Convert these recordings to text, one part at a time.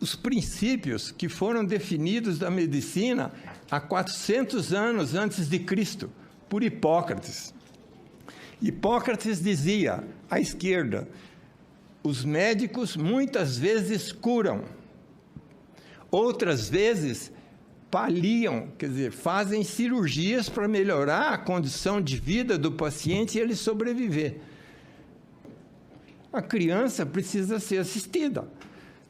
os princípios que foram definidos da medicina há 400 anos antes de Cristo, por Hipócrates. Hipócrates dizia, à esquerda, os médicos muitas vezes curam, outras vezes paliam, quer dizer, fazem cirurgias para melhorar a condição de vida do paciente e ele sobreviver. A criança precisa ser assistida.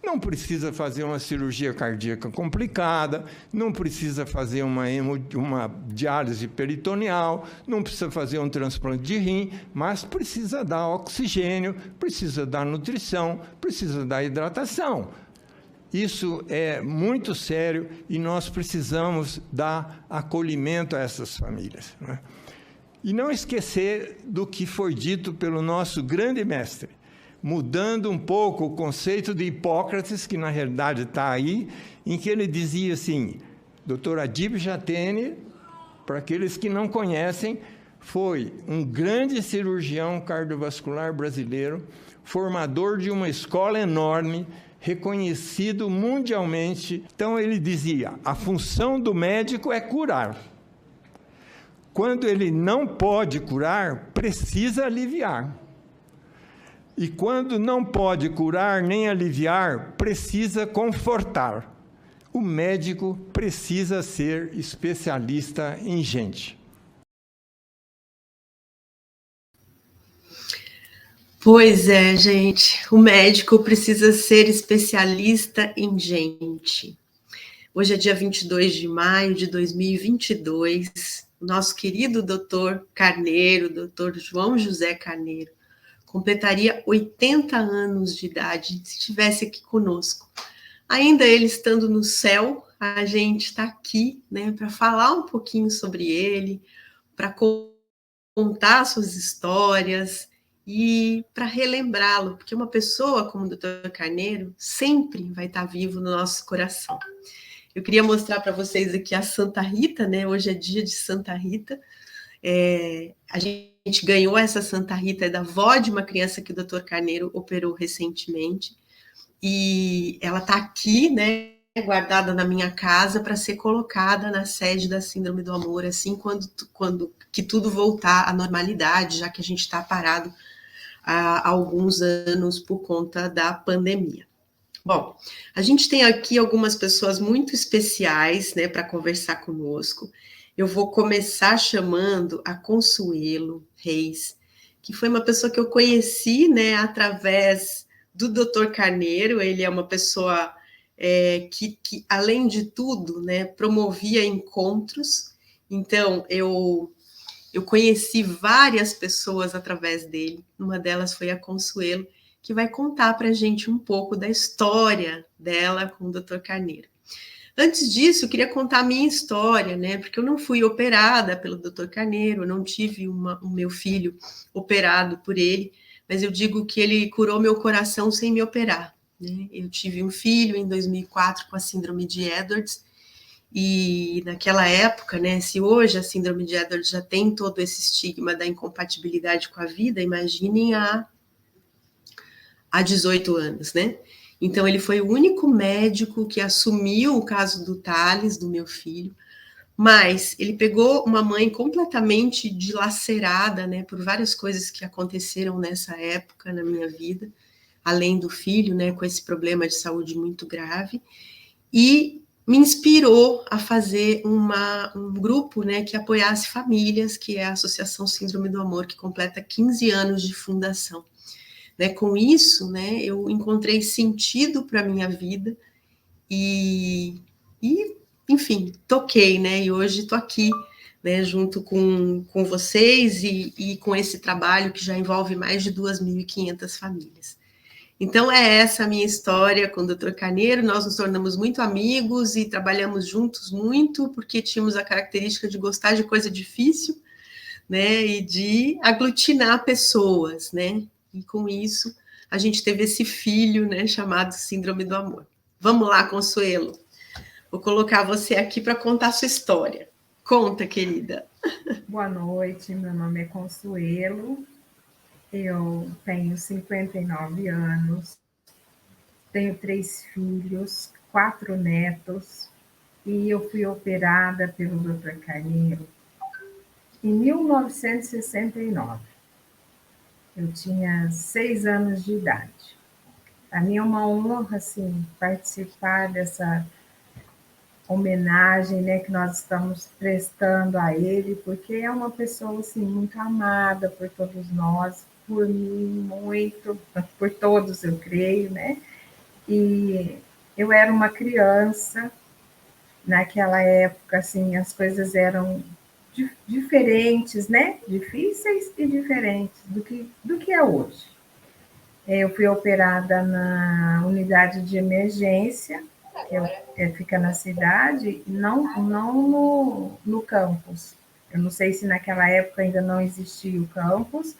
Não precisa fazer uma cirurgia cardíaca complicada, não precisa fazer uma diálise peritoneal, não precisa fazer um transplante de rim, mas precisa dar oxigênio, precisa dar nutrição, precisa dar hidratação. Isso é muito sério e nós precisamos dar acolhimento a essas famílias, né? E não esquecer do que foi dito pelo nosso grande mestre, mudando um pouco o conceito de Hipócrates, que na realidade está aí, em que ele dizia assim, Dr. Adib Jatene, para aqueles que não conhecem, foi um grande cirurgião cardiovascular brasileiro, formador de uma escola enorme, reconhecido mundialmente. Então ele dizia, a função do médico é curar. Quando ele não pode curar, precisa aliviar. E quando não pode curar nem aliviar, precisa confortar. O médico precisa ser especialista em gente. Pois é, gente. O médico precisa ser especialista em gente. Hoje é dia 22 de maio de 2022. O nosso querido doutor Carneiro, doutor João José Carneiro, completaria 80 anos de idade se estivesse aqui conosco. Ainda ele estando no céu, a gente está aqui, né, para falar um pouquinho sobre ele, para contar suas histórias e para relembrá-lo, porque uma pessoa como o Dr. Carneiro sempre vai estar vivo no nosso coração. Eu queria mostrar para vocês aqui a Santa Rita, né? Hoje é dia de Santa Rita. A gente ganhou essa Santa Rita da avó de uma criança que o Dr. Carneiro operou recentemente, e ela está aqui, né, guardada na minha casa para ser colocada na sede da Síndrome do Amor, assim, quando que tudo voltar à normalidade, já que a gente está parado há alguns anos por conta da pandemia. Bom, a gente tem aqui algumas pessoas muito especiais, né, para conversar conosco. Eu vou começar chamando a Consuelo Reis, que foi uma pessoa que eu conheci, né, através do Dr. Carneiro. Ele é uma pessoa que, além de tudo, né, promovia encontros. Então, eu conheci várias pessoas através dele. Uma delas foi a Consuelo, que vai contar para a gente um pouco da história dela com o Dr. Carneiro. Antes disso, eu queria contar a minha história, né? Porque eu não fui operada pelo Dr. Carneiro, eu não tive o meu filho operado por ele, mas eu digo que ele curou meu coração sem me operar, né? Eu tive um filho em 2004 com a síndrome de Edwards, e naquela época, né? Se hoje a síndrome de Edwards já tem todo esse estigma da incompatibilidade com a vida, imaginem há 18 anos, né? Então, ele foi o único médico que assumiu o caso do Thales, do meu filho, mas ele pegou uma mãe completamente dilacerada, né, por várias coisas que aconteceram nessa época na minha vida, além do filho, né, com esse problema de saúde muito grave, e me inspirou a fazer um grupo, né, que apoiasse famílias, que é a Associação Síndrome do Amor, que completa 15 anos de fundação. Né, com isso, né, eu encontrei sentido para a minha vida e, enfim, toquei, né, e hoje estou aqui, né, junto com vocês e com esse trabalho que já envolve mais de 2.500 famílias. Então, é essa a minha história com o Dr. Carneiro. Nós nos tornamos muito amigos e trabalhamos juntos muito, porque tínhamos a característica de gostar de coisa difícil, né, e de aglutinar pessoas, né. E com isso, a gente teve esse filho, né, chamado Síndrome do Amor. Vamos lá, Consuelo. Vou colocar você aqui para contar a sua história. Conta, querida. Boa noite, meu nome é Consuelo. Eu tenho 59 anos. tenho 3 filhos, 4 netos, e eu fui operada pelo Dr. Carneiro em 1969. Eu tinha 6 anos de idade. Para mim é uma honra, assim, participar dessa homenagem, né, que nós estamos prestando a ele, porque é uma pessoa, assim, muito amada por todos nós, por mim, muito, por todos, eu creio, né? E eu era uma criança, naquela época, assim, as coisas eram diferentes, né? Difíceis e diferentes do que é hoje. Eu fui operada na unidade de emergência, fica na cidade, não no campus. Eu não sei se naquela época ainda não existia o campus.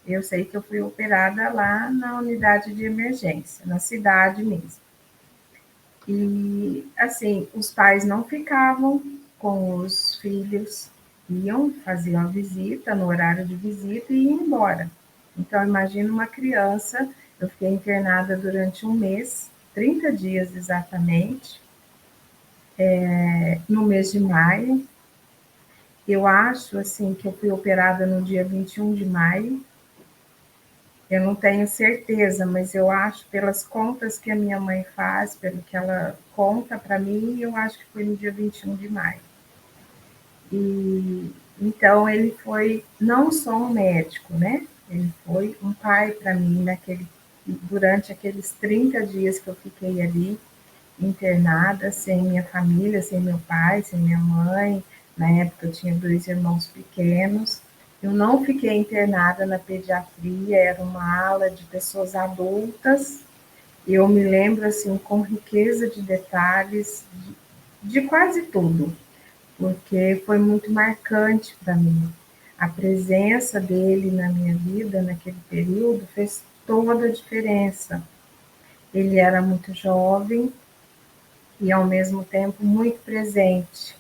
Eu sei que eu fui operada lá na unidade de emergência, na cidade mesmo. E, assim, os pais não ficavam com os filhos, iam, faziam a visita, no horário de visita e iam embora. Então, imagina uma criança, eu fiquei internada durante um mês, 30 dias exatamente, no mês de maio. Eu acho, assim, que eu fui operada no dia 21 de maio, eu não tenho certeza, mas eu acho, pelas contas que a minha mãe faz, pelo que ela conta para mim, eu acho que foi no dia 21 de maio. E então ele foi não só um médico, né? Ele foi um pai para mim durante aqueles 30 dias que eu fiquei ali internada, sem minha família, sem meu pai, sem minha mãe. Na época eu tinha 2 irmãos pequenos. Eu não fiquei internada na pediatria, era uma ala de pessoas adultas. Eu me lembro, assim, com riqueza de detalhes, de quase tudo, porque foi muito marcante para mim. A presença dele na minha vida, naquele período, fez toda a diferença. Ele era muito jovem e, ao mesmo tempo, muito presente,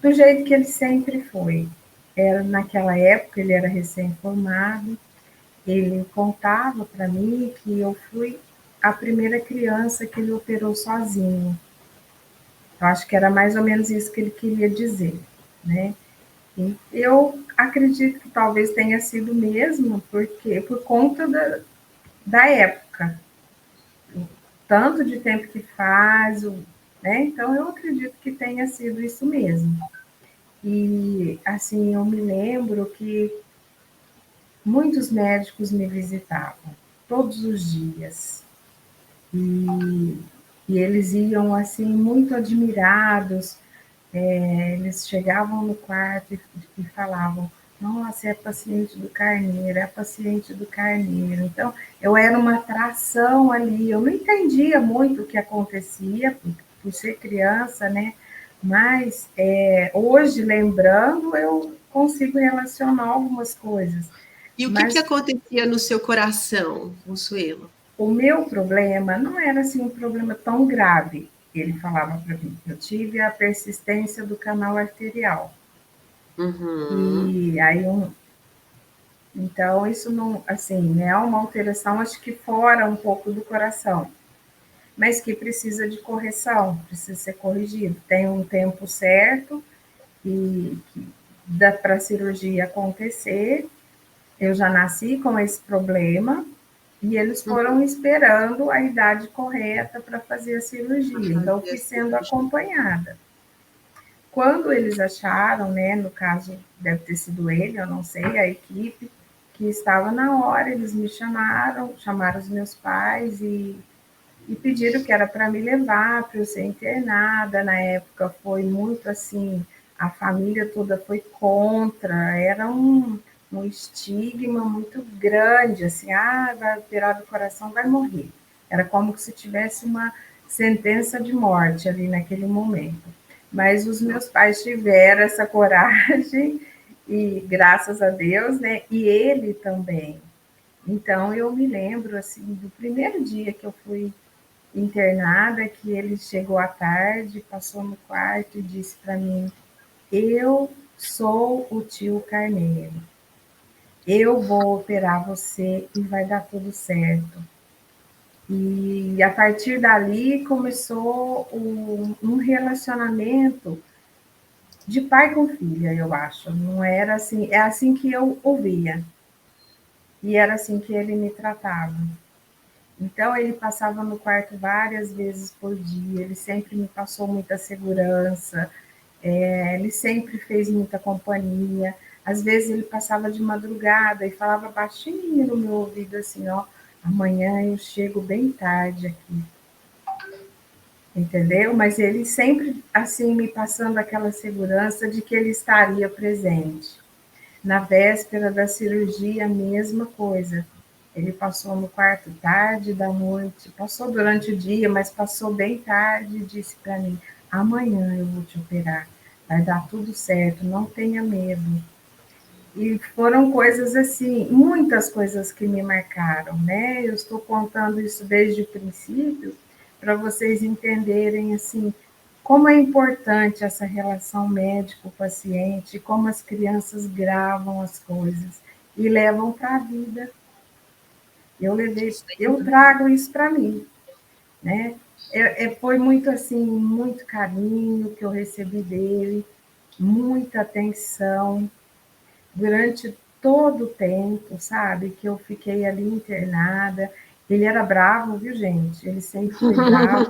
do jeito que ele sempre foi. Naquela época, ele era recém-formado, ele contava para mim que eu fui a primeira criança que ele operou sozinho. Eu acho que era mais ou menos isso que ele queria dizer, né? E eu acredito que talvez tenha sido mesmo, porque por conta da época, o tanto de tempo que faz, né? Então eu acredito que tenha sido isso mesmo. E assim, eu me lembro que muitos médicos me visitavam todos os dias. E, e eles iam assim muito admirados. Eles chegavam no quarto e falavam: nossa, é paciente do Carneiro, é paciente do Carneiro. Então, eu era uma atração ali. Eu não entendia muito o que acontecia, por ser criança, né? Mas hoje, lembrando, eu consigo relacionar algumas coisas. E o que Mas acontecia no seu coração, Consuelo? o meu problema não era assim um problema tão grave. Ele falava para mim, eu tive a persistência do canal arterial. Uhum. E aí, então, isso não, assim, né, é uma alteração, acho que fora um pouco do coração, mas que precisa de correção, precisa ser corrigido. Tem um tempo certo e que dá para a cirurgia acontecer. Eu já nasci com esse problema e eles foram esperando a idade correta para fazer a cirurgia. Então, fui sendo acompanhada. Quando eles acharam, né, no caso, deve ter sido ele, eu não sei, a equipe, que estava na hora, eles me chamaram os meus pais e pediram que era para me levar, para eu ser internada. Na época foi muito assim, a família toda foi contra, era um estigma muito grande, assim, vai operar do coração, vai morrer. Era como se tivesse uma sentença de morte ali naquele momento. Mas os meus pais tiveram essa coragem e graças a Deus, né? E ele também. Então eu me lembro assim do primeiro dia que eu fui internada, que ele chegou à tarde, passou no quarto e disse para mim: eu sou o tio Carneiro. Eu vou operar você e vai dar tudo certo. E a partir dali começou um relacionamento de pai com filha, eu acho. Não era assim, é assim que eu ouvia. E era assim que ele me tratava. Então, ele passava no quarto várias vezes por dia, ele sempre me passou muita segurança, ele sempre fez muita companhia. Às vezes, ele passava de madrugada e falava baixinho no meu ouvido assim, ó, amanhã eu chego bem tarde aqui, entendeu? Mas ele sempre, assim, me passando aquela segurança de que ele estaria presente. Na véspera da cirurgia, a mesma coisa. Ele passou no quarto tarde da noite, passou durante o dia, mas passou bem tarde e disse para mim: amanhã eu vou te operar, vai dar tudo certo, não tenha medo. E foram coisas assim, muitas coisas que me marcaram, né? Eu estou contando isso desde o princípio para vocês entenderem assim como é importante essa relação médico-paciente, como as crianças gravam as coisas e levam para a vida. Eu trago isso para mim, né? Foi muito assim, muito carinho que eu recebi dele, muita atenção durante todo o tempo, sabe? Que eu fiquei ali internada. Ele era bravo, viu, gente? Ele sempre foi bravo.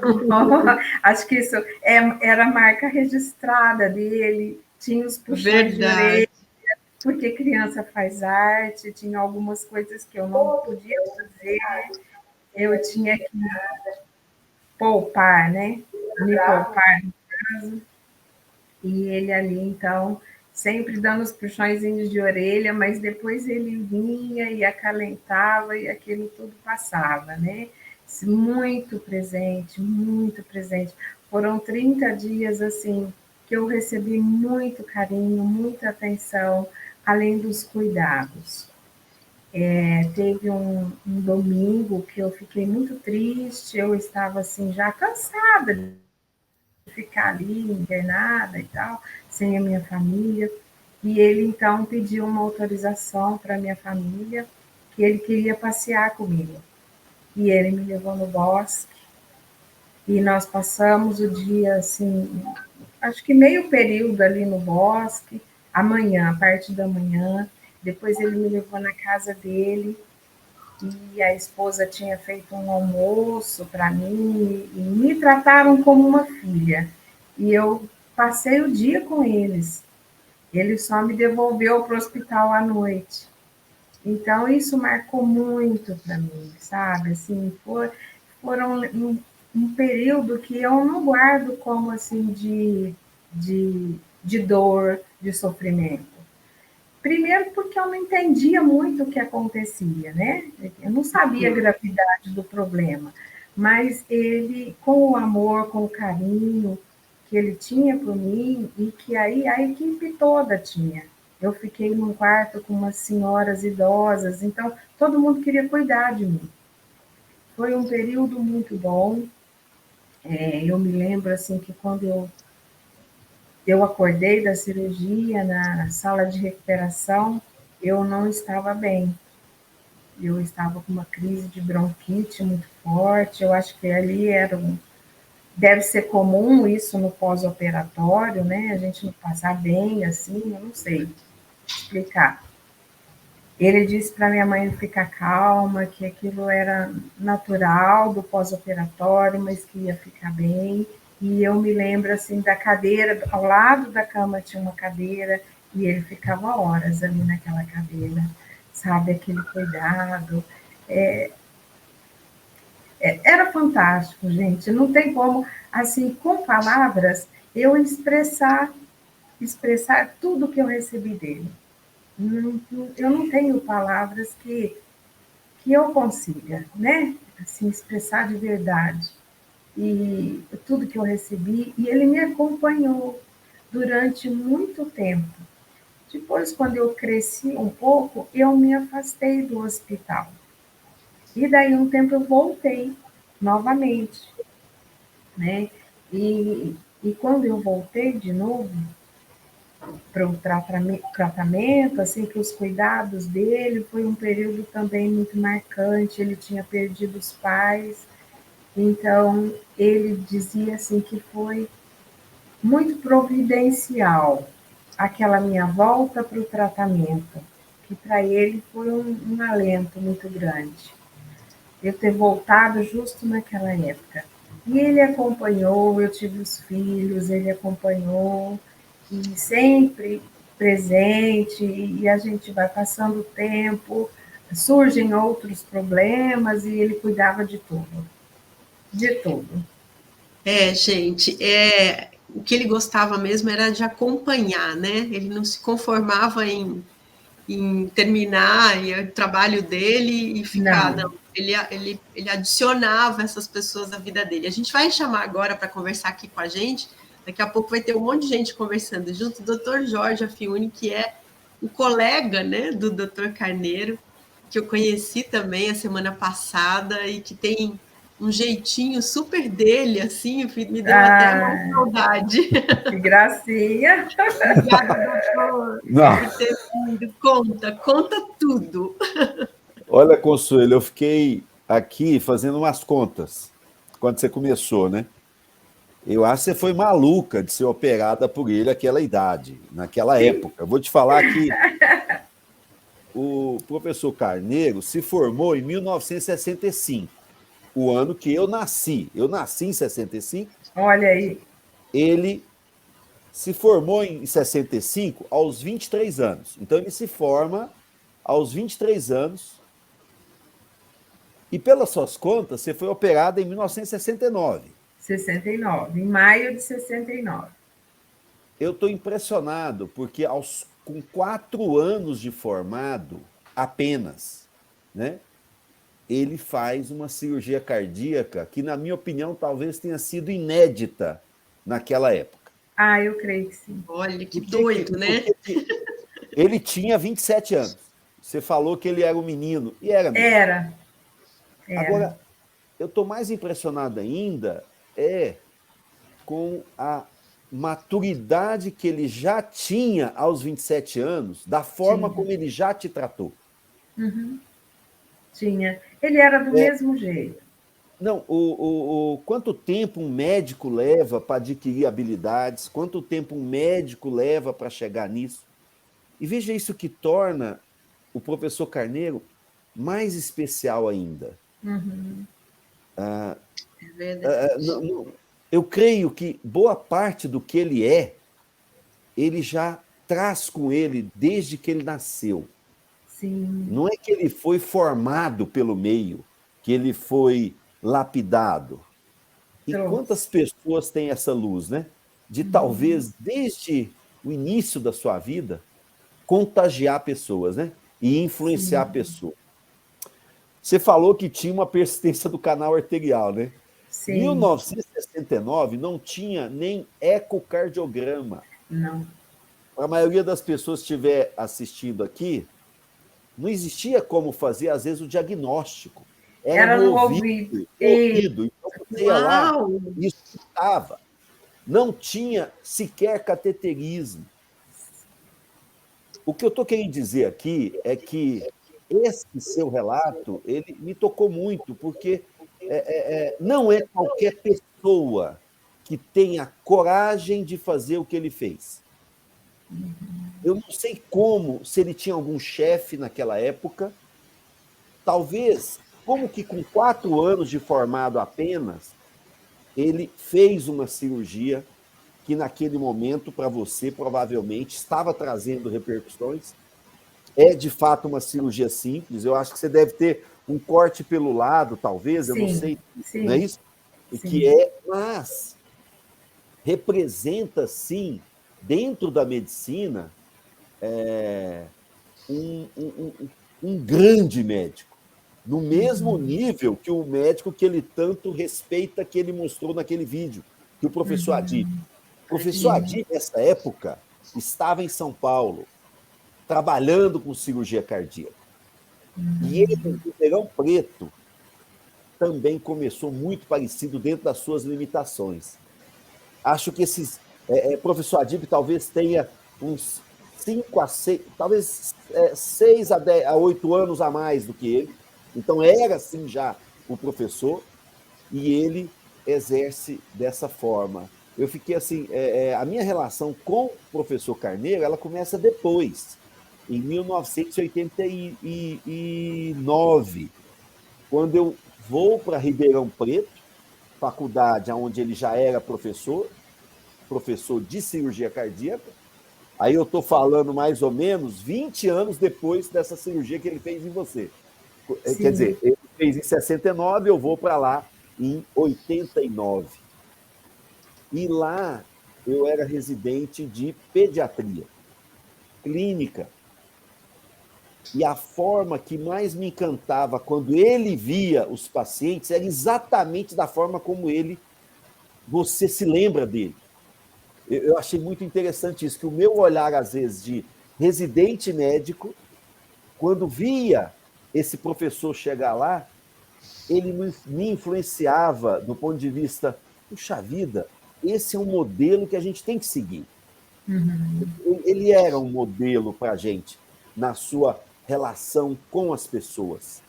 Acho que isso era a marca registrada dele. Tinha os puxões de orelha, porque criança faz arte, tinha algumas coisas que eu não podia fazer, eu tinha que poupar, né? Me poupar no caso. E ele ali, então, sempre dando os puxõezinhos de orelha, mas depois ele vinha e acalentava e aquilo tudo passava, né? Muito presente, muito presente. Foram 30 dias, assim, que eu recebi muito carinho, muita atenção, além dos cuidados. Teve um domingo que eu fiquei muito triste, eu estava, assim, já cansada de ficar ali internada e tal, sem a minha família. E ele então pediu uma autorização para a minha família, que ele queria passear comigo. E ele me levou no bosque e nós passamos o dia assim, acho que meio período ali no bosque, amanhã, a parte da manhã. Depois ele me levou na casa dele e a esposa tinha feito um almoço para mim e me trataram como uma filha. E eu passei o dia com eles. Ele só me devolveu para o hospital à noite. Então, isso marcou muito para mim, sabe? Assim, foram um período que eu não guardo como assim de dor, de sofrimento. Primeiro porque eu não entendia muito o que acontecia, né? Eu não sabia a gravidade do problema, mas ele, com o amor, com o carinho que ele tinha por mim e que aí a equipe toda tinha. Eu fiquei num quarto com umas senhoras idosas, então todo mundo queria cuidar de mim. Foi um período muito bom. Eu me lembro assim que quando eu acordei da cirurgia na sala de recuperação, eu não estava bem. Eu estava com uma crise de bronquite muito forte. Eu acho que ali deve ser comum isso no pós-operatório, né? A gente não passar bem assim, eu não sei explicar. Ele disse para minha mãe ficar calma, que aquilo era natural do pós-operatório, mas que ia ficar bem. E eu me lembro assim da cadeira, ao lado da cama tinha uma cadeira e ele ficava horas ali naquela cadeira, sabe, aquele cuidado. Era fantástico, gente. Não tem como, assim, com palavras, eu expressar tudo que eu recebi dele. Eu não tenho palavras que eu consiga, né? Assim, expressar de verdade. E tudo que eu recebi, e ele me acompanhou durante muito tempo. Depois, quando eu cresci um pouco, eu me afastei do hospital. E daí um tempo eu voltei novamente, né? E quando eu voltei de novo, para o tratamento, assim, para os cuidados dele, foi um período também muito marcante. Ele tinha perdido os pais, então ele dizia assim que foi muito providencial aquela minha volta para o tratamento, que para ele foi um alento muito grande. Eu ter voltado justo naquela época. E ele acompanhou, eu tive os filhos, ele acompanhou, e sempre presente, e a gente vai passando o tempo, surgem outros problemas, e ele cuidava de tudo, de tudo. Gente, o que ele gostava mesmo era de acompanhar, né? Ele não se conformava em terminar o trabalho dele e ficar, não. Ele adicionava essas pessoas à vida dele. A gente vai chamar agora para conversar aqui com a gente, daqui a pouco vai ter um monte de gente conversando junto, o Dr. Jorge Afiuni, que é o colega, né, do Dr. Carneiro, que eu conheci também a semana passada e que tem um jeitinho super dele, assim, me deu até uma saudade. Que gracinha! Obrigada, doutor, por ter vindo. Conta tudo. Olha, Consuelo, eu fiquei aqui fazendo umas contas quando você começou, né? Eu acho que você foi maluca de ser operada por ele naquela idade, naquela época. Eu vou te falar que o professor Carneiro se formou em 1965, o ano que eu nasci. Eu nasci em 65. Olha aí. Ele se formou em 65 aos 23 anos. Então, ele se forma aos 23 anos. E, pelas suas contas, você foi operada em 1969. 69, em maio de 69. Eu estou impressionado, porque com 4 anos de formado, apenas, né, ele faz uma cirurgia cardíaca que, na minha opinião, talvez tenha sido inédita naquela época. Eu creio que sim. Olha, que doido, né? Ele tinha 27 anos. Você falou que ele era um menino, e era mesmo. Era. Agora, eu estou mais impressionado ainda com a maturidade que ele já tinha aos 27 anos, da forma como ele já te tratou. Uhum. Tinha. Ele era do mesmo jeito. Não, quanto tempo um médico leva para adquirir habilidades, quanto tempo um médico leva para chegar nisso. E veja isso que torna o professor Carneiro mais especial ainda. Uhum. É verdade. Eu creio que boa parte do que ele já traz com ele desde que ele nasceu. Sim. Não é que ele foi formado pelo meio, que ele foi lapidado. E quantas pessoas têm essa luz, né? De talvez, desde o início da sua vida, contagiar pessoas, né? E influenciar pessoas. Você falou que tinha uma persistência do canal arterial, né? Em 1969 não tinha nem ecocardiograma. Não. Para a maioria das pessoas que estiver assistindo aqui, não existia como fazer, às vezes, o diagnóstico. Era no ouvido. Então, você ia lá e escutava. Não tinha sequer cateterismo. O que eu estou querendo dizer aqui é que esse seu relato, ele me tocou muito, porque não é qualquer pessoa que tenha coragem de fazer o que ele fez. Eu não sei como, se ele tinha algum chefe naquela época, talvez, como que com 4 anos de formado apenas, ele fez uma cirurgia que naquele momento, para você, provavelmente, estava trazendo repercussões. É, de fato, uma cirurgia simples. Eu acho que você deve ter um corte pelo lado, talvez, eu não sei, não é isso? E que mas representa, sim, dentro da medicina, um grande médico, no mesmo nível que o médico que ele tanto respeita, que ele mostrou naquele vídeo, que o professor Adib. O professor Adib, nessa época, estava em São Paulo, trabalhando com cirurgia cardíaca. E ele, em Ribeirão Preto, também começou muito parecido dentro das suas limitações. Acho que professor Adib talvez tenha uns 5 a 6, talvez 6 a 8 anos a mais do que ele. Então, era, sim, já o professor, e ele exerce dessa forma. Eu fiquei assim, a minha relação com o professor Carneiro, ela começa depois, em 1989, quando eu vou para Ribeirão Preto, faculdade onde ele já era professor de cirurgia cardíaca. Aí eu estou falando mais ou menos 20 anos depois dessa cirurgia que ele fez em você. Sim. Quer dizer, ele fez em 69, eu vou para lá em 89. E lá eu era residente de pediatria clínica. E a forma que mais me encantava quando ele via os pacientes era exatamente da forma como você se lembra dele. Eu achei muito interessante isso, que o meu olhar, às vezes, de residente médico, quando via esse professor chegar lá, ele me influenciava do ponto de vista, puxa vida, esse é um modelo que a gente tem que seguir. Uhum. Ele era um modelo para a gente, na sua relação com as pessoas.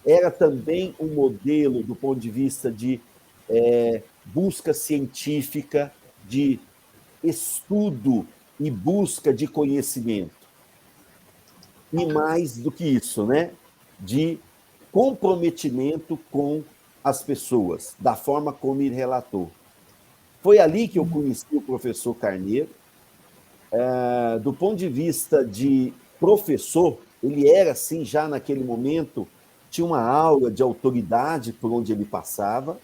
Era também um modelo do ponto de vista de busca científica, de estudo e busca de conhecimento. E mais do que isso, né? De comprometimento com as pessoas, da forma como ele relatou. Foi ali que eu conheci o professor Carneiro. Do ponto de vista de professor, ele era, assim, já naquele momento, tinha uma aura de autoridade por onde ele passava.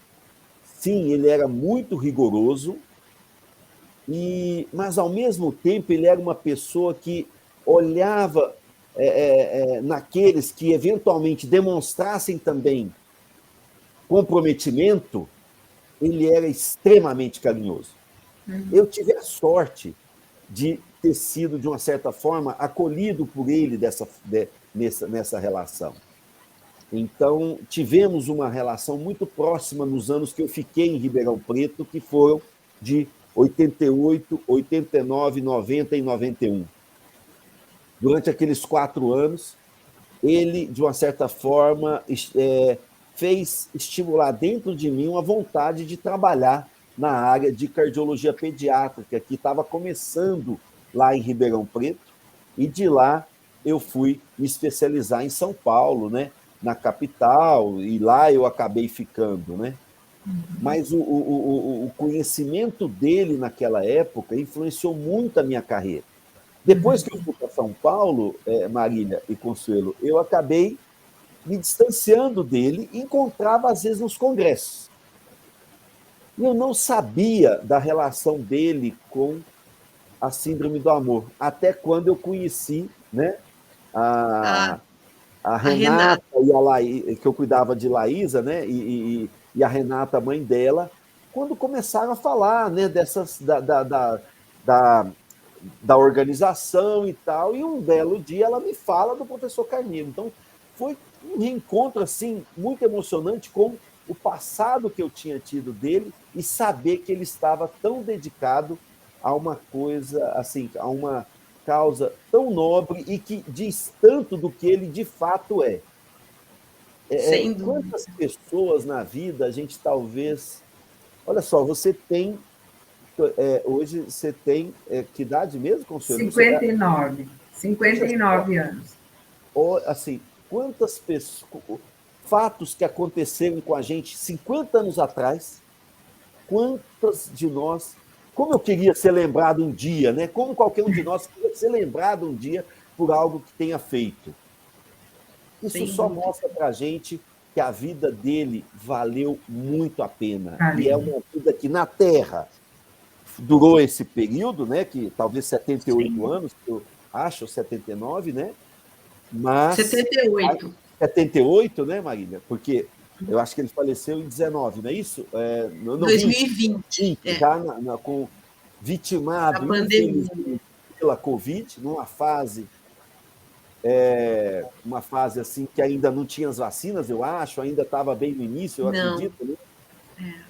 Sim, ele era muito rigoroso, mas, ao mesmo tempo, ele era uma pessoa que olhava naqueles que, eventualmente, demonstrassem também comprometimento, ele era extremamente carinhoso. Eu tive a sorte de ter sido, de uma certa forma, acolhido por ele nessa relação. Então, tivemos uma relação muito próxima nos anos que eu fiquei em Ribeirão Preto, que foram de 88, 89, 90 e 91. Durante aqueles 4 anos, ele, de uma certa forma, fez estimular dentro de mim uma vontade de trabalhar na área de cardiologia pediátrica, que estava começando lá em Ribeirão Preto, e de lá eu fui me especializar em São Paulo, né, na capital, e lá eu acabei ficando, né? Mas o conhecimento dele naquela época influenciou muito a minha carreira. Depois que eu fui para São Paulo, Marília e Consuelo, eu acabei me distanciando dele e encontrava, às vezes, nos congressos. Eu não sabia da relação dele com a síndrome do amor, até quando eu conheci, né, a Renata e a Laís, que eu cuidava de Laísa, né, e a Renata, a mãe dela, quando começaram a falar, né, dessas, da organização e tal, e um belo dia ela me fala do professor Carneiro. Então, foi um reencontro, assim, muito emocionante com o passado que eu tinha tido dele e saber que ele estava tão dedicado a uma coisa, assim, a uma causa tão nobre e que diz tanto do que ele de fato é. Quantas pessoas na vida a gente talvez... Olha só, você tem... hoje você tem... que idade mesmo, Consuelo? 59. 59 anos. Assim, quantas pessoas... Fatos que aconteceram com a gente 50 anos atrás, quantas de nós... Como eu queria ser lembrado um dia, né? Como qualquer um de nós queria ser lembrado um dia por algo que tenha feito. Isso só mostra para a gente que a vida dele valeu muito a pena. E é uma vida que, na Terra, durou esse período, né? Que talvez 78 anos, eu acho, 79, né? Mas... 78. 78, né, Marília? Porque eu acho que ele faleceu em 19, não é isso? No 2020. Já com vitimado pela Covid, numa fase assim que ainda não tinha as vacinas, eu acho, ainda estava bem no início, eu acredito, né?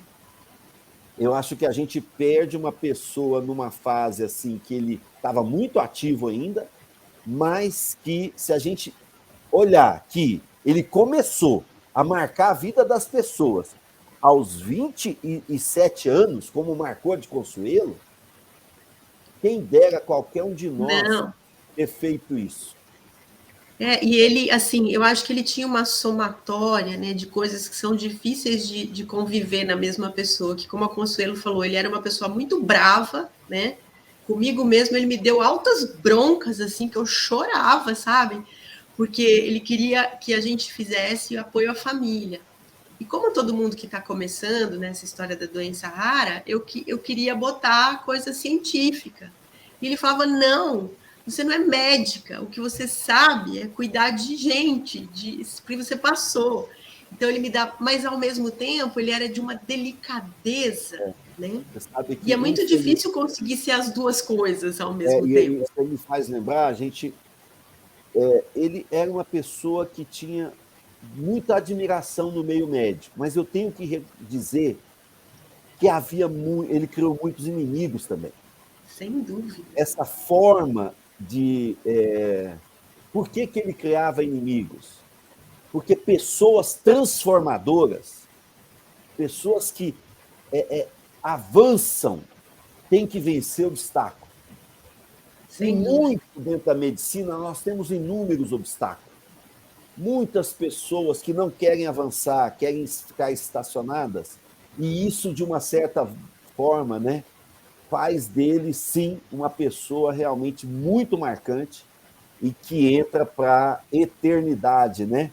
Eu acho que a gente perde uma pessoa numa fase assim que ele estava muito ativo ainda, mas que se a gente olhar que ele começou a marcar a vida das pessoas aos 27 anos, como marcou a de Consuelo, quem dera qualquer um de nós Não. ter feito isso. E ele, assim, eu acho que ele tinha uma somatória, né, de coisas que são difíceis de conviver na mesma pessoa, que como a Consuelo falou, ele era uma pessoa muito brava, né, comigo mesmo ele me deu altas broncas, assim, que eu chorava, sabe, porque ele queria que a gente fizesse apoio à família. E como todo mundo que está começando nessa história da doença rara, eu queria botar coisa científica. E ele falava, não, você não é médica, o que você sabe é cuidar de gente, de que você passou. Então ele me dá, mas ao mesmo tempo ele era de uma delicadeza, né? Você sabe E que, é muito difícil conseguir ser as duas coisas ao mesmo tempo. isso me faz lembrar, a gente, ele era uma pessoa que tinha muita admiração no meio médico, mas eu tenho que dizer que ele criou muitos inimigos também. Sem dúvida. Essa forma de... por que ele criava inimigos? Porque pessoas transformadoras, pessoas que avançam, têm que vencer obstáculos. E muito dentro da medicina, nós temos inúmeros obstáculos. Muitas pessoas que não querem avançar, querem ficar estacionadas, e isso, de uma certa forma, né, faz dele, sim, uma pessoa realmente muito marcante e que entra para a eternidade, né?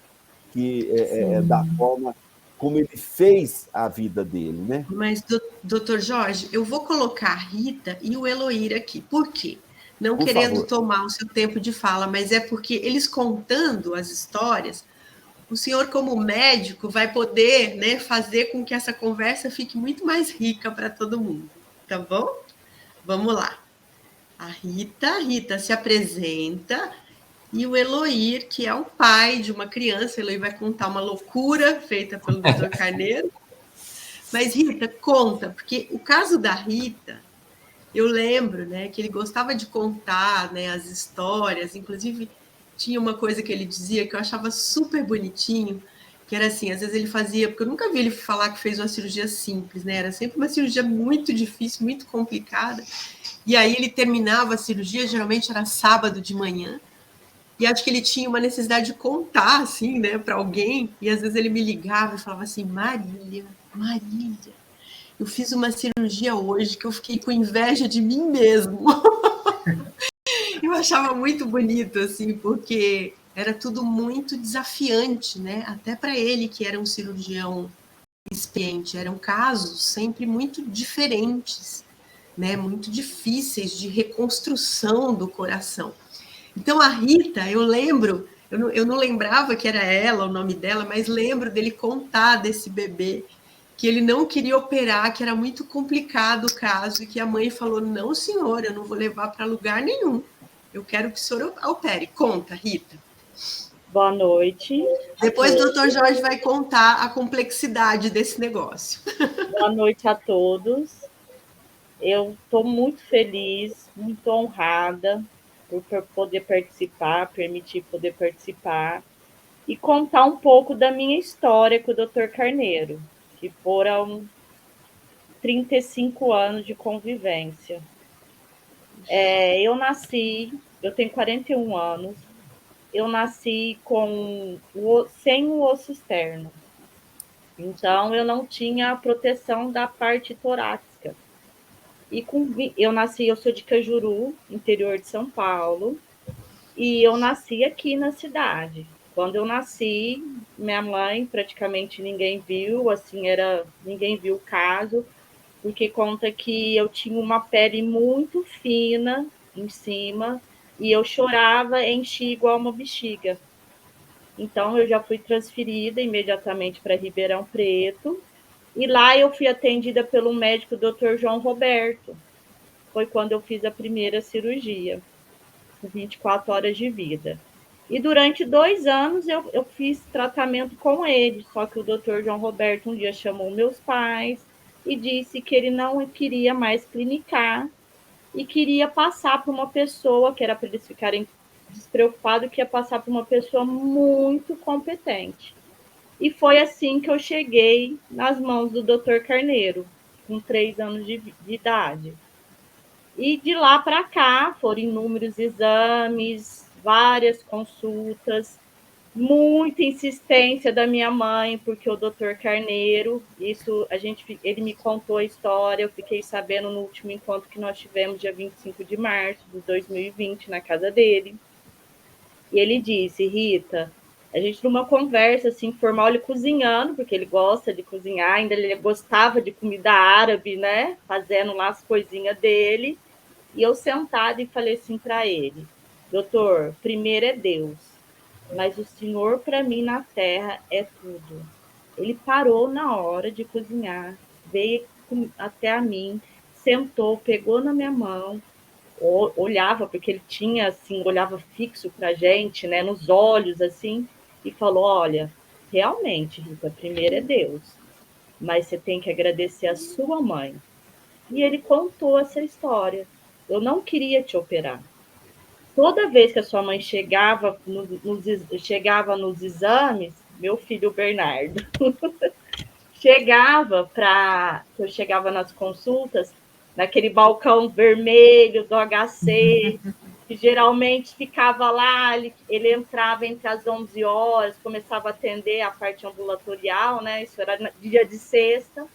Que é da forma como ele fez a vida dele, né? Mas, doutor Jorge, eu vou colocar a Rita e o Eloir aqui. Por quê? Não Por querendo favor. tomar o seu tempo de fala, mas é porque eles contando as histórias, o senhor, como médico, vai poder, né, fazer com que essa conversa fique muito mais rica para todo mundo. Tá bom? Vamos lá. A Rita se apresenta e o Eloir, que é o pai de uma criança, Eloir vai contar uma loucura feita pelo doutor Carneiro. Mas, Rita, conta, porque o caso da Rita, eu lembro, né, que ele gostava de contar, né, as histórias, inclusive tinha uma coisa que ele dizia que eu achava super bonitinho, que era assim, às vezes ele fazia, porque eu nunca vi ele falar que fez uma cirurgia simples, né, era sempre uma cirurgia muito difícil, muito complicada, e aí ele terminava a cirurgia, geralmente era sábado de manhã, e acho que ele tinha uma necessidade de contar, assim, né, para alguém, e às vezes ele me ligava e falava assim, Marília, eu fiz uma cirurgia hoje que eu fiquei com inveja de mim mesmo. Eu achava muito bonito, assim, porque era tudo muito desafiante, né? Até para ele, que era um cirurgião experiente. Eram casos sempre muito diferentes, né? Muito difíceis de reconstrução do coração. Então, a Rita, eu lembro, eu não lembrava que era ela, o nome dela, mas lembro dele contar desse bebê que ele não queria operar, que era muito complicado o caso, e que a mãe falou, não, senhor, eu não vou levar para lugar nenhum. Eu quero que o senhor opere. Conta, Rita. Boa noite. Depois o doutor Jorge vai contar a complexidade desse negócio. Boa noite a todos. Eu estou muito feliz, muito honrada por poder participar, permitir poder participar e contar um pouco da minha história com o Dr. Carneiro, que foram 35 anos de convivência. Eu tenho 41 anos, eu nasci sem o osso externo. Então, eu não tinha a proteção da parte torácica. Eu sou de Cajuru, interior de São Paulo, e eu nasci aqui na cidade. Quando eu nasci, minha mãe praticamente ninguém viu, ninguém viu o caso, porque conta que eu tinha uma pele muito fina em cima e eu chorava e enchia igual uma bexiga. Então, eu já fui transferida imediatamente para Ribeirão Preto, e lá eu fui atendida pelo médico Dr. João Roberto. Foi quando eu fiz a primeira cirurgia, com 24 horas de vida. E durante 2 anos eu fiz tratamento com ele, só que o Dr. João Roberto um dia chamou meus pais, e disse que ele não queria mais clinicar e queria passar para uma pessoa, que era para eles ficarem despreocupados, que ia passar para uma pessoa muito competente. E foi assim que eu cheguei nas mãos do Dr. Carneiro, com 3 anos de idade. E de lá para cá foram inúmeros exames, várias consultas, muita insistência da minha mãe, porque o doutor Carneiro, ele me contou a história, eu fiquei sabendo no último encontro que nós tivemos, dia 25 de março de 2020, na casa dele. E ele disse: Rita, a gente numa conversa assim, informal, ele cozinhando, porque ele gosta de cozinhar, ainda ele gostava de comida árabe, né? Fazendo lá as coisinhas dele. E eu sentada e falei assim para ele: doutor, primeiro é Deus, mas o Senhor para mim na terra é tudo. Ele parou na hora de cozinhar, veio até a mim, sentou, pegou na minha mão, olhava, porque ele tinha assim, olhava fixo para a gente, né, nos olhos assim, e falou: olha, realmente, Rita, primeiro é Deus, mas você tem que agradecer a sua mãe. E ele contou essa história. Eu não queria te operar. Toda vez que a sua mãe chegava nos exames, meu filho Bernardo, eu chegava nas consultas, naquele balcão vermelho do HC, que geralmente ficava lá, ele entrava entre as 11 horas, começava a atender a parte ambulatorial, né? Isso era dia de sexta.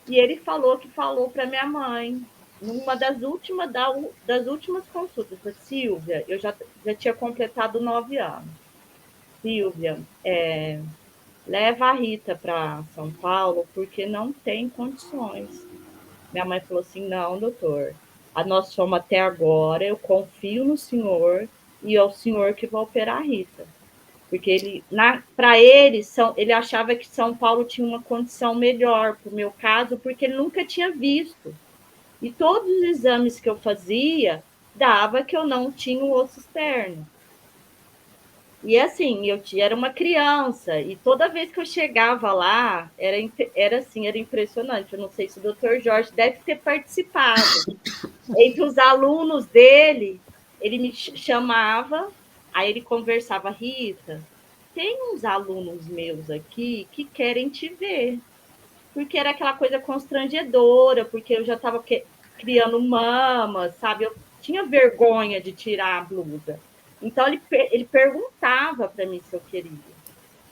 E ele falou para minha mãe, numa das últimas consultas, Silvia, eu já tinha completado 9 anos. Silvia, leva a Rita para São Paulo, porque não tem condições. Minha mãe falou assim: não, doutor, nós fomos até agora, eu confio no senhor e é o senhor que vai operar a Rita. Porque para ele achava que São Paulo tinha uma condição melhor para o meu caso, porque ele nunca tinha visto. E todos os exames que eu fazia, dava que eu não tinha o osso externo. E assim, eu era uma criança, e toda vez que eu chegava lá, era impressionante. Eu não sei se o doutor Jorge deve ter participado. Entre os alunos dele, ele me chamava, aí ele conversava: Rita, tem uns alunos meus aqui que querem te ver. Porque era aquela coisa constrangedora, porque eu já estava criando mama, sabe? Eu tinha vergonha de tirar a blusa. Então, ele perguntava para mim se eu queria.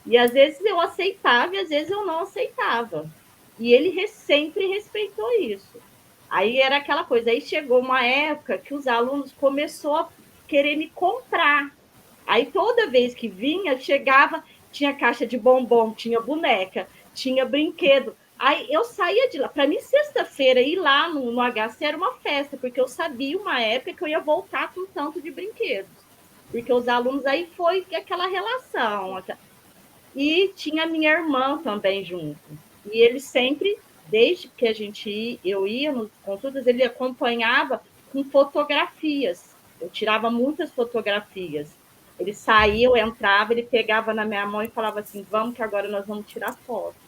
E às vezes eu aceitava e às vezes eu não aceitava. E ele sempre respeitou isso. Aí era aquela coisa. Aí chegou uma época que os alunos começaram a querer me comprar. Aí toda vez que vinha, chegava, tinha caixa de bombom, tinha boneca, tinha brinquedo. Aí eu saía de lá. Para mim, sexta-feira, ir lá no HC era uma festa, porque eu sabia uma época que eu ia voltar com um tanto de brinquedos. Porque os alunos, aí foi aquela relação. E tinha minha irmã também junto. E ele sempre, desde que eu ia nos consultas, ele acompanhava com fotografias. Eu tirava muitas fotografias. Ele saía, eu entrava, ele pegava na minha mão e falava assim: vamos que agora nós vamos tirar foto.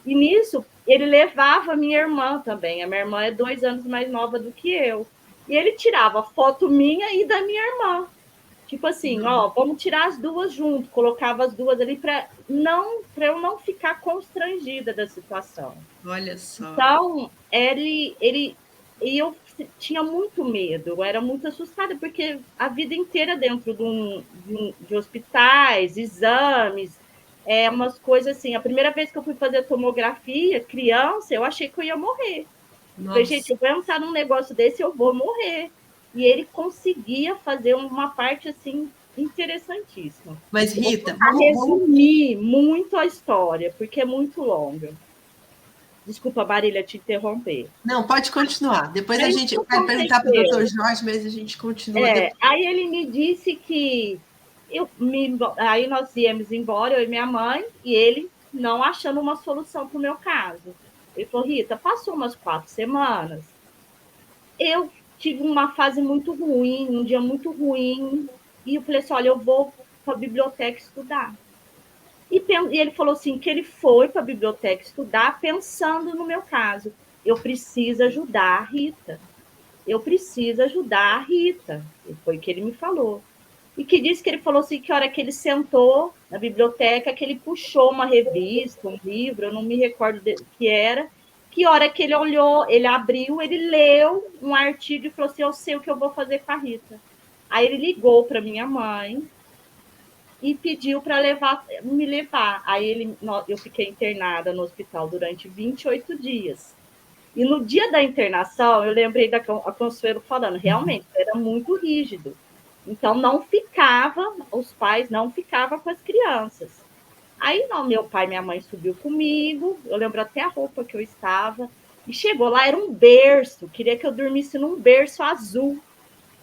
E nisso, ele levava a minha irmã também. A minha irmã é 2 anos mais nova do que eu. E ele tirava foto minha e da minha irmã. Tipo assim, ó, vamos tirar as duas junto. Colocava as duas ali para eu não ficar constrangida da situação. Olha só. Então, e eu tinha muito medo, eu era muito assustada, porque a vida inteira dentro de hospitais, exames, umas coisas assim. A primeira vez que eu fui fazer tomografia, criança, eu achei que eu ia morrer. Falei, gente, eu vou entrar num negócio desse, eu vou morrer. E ele conseguia fazer uma parte assim interessantíssima. Mas, Rita, vamos resumir muito a história, porque é muito longa. Desculpa, Marília, te interromper. Não, pode continuar. Depois a gente vai perguntar para o doutor Jorge, mas a gente continua. Aí ele me disse que aí nós íamos embora, eu e minha mãe, e ele não achando uma solução para o meu caso. Ele falou: Rita, passou umas 4 semanas. Eu tive uma fase muito ruim, um dia muito ruim, e eu falei assim: olha, eu vou para a biblioteca estudar. E ele falou assim, que ele foi para a biblioteca estudar pensando no meu caso. Eu preciso ajudar a Rita. Eu preciso ajudar a Rita. Foi o que ele me falou. E que disse que ele falou assim, que a hora que ele sentou na biblioteca, que ele puxou uma revista, um livro, eu não me recordo o que era, que a hora que ele olhou, ele abriu, ele leu um artigo e falou assim, eu sei o que eu vou fazer com a Rita. Aí ele ligou para minha mãe e pediu para me levar. Aí eu fiquei internada no hospital durante 28 dias. E no dia da internação, eu lembrei da Consuelo falando, realmente, era muito rígido. Então, os pais não ficavam com as crianças. Aí, meu pai e minha mãe subiu comigo, eu lembro até a roupa que eu estava, e chegou lá, era um berço, queria que eu dormisse num berço azul.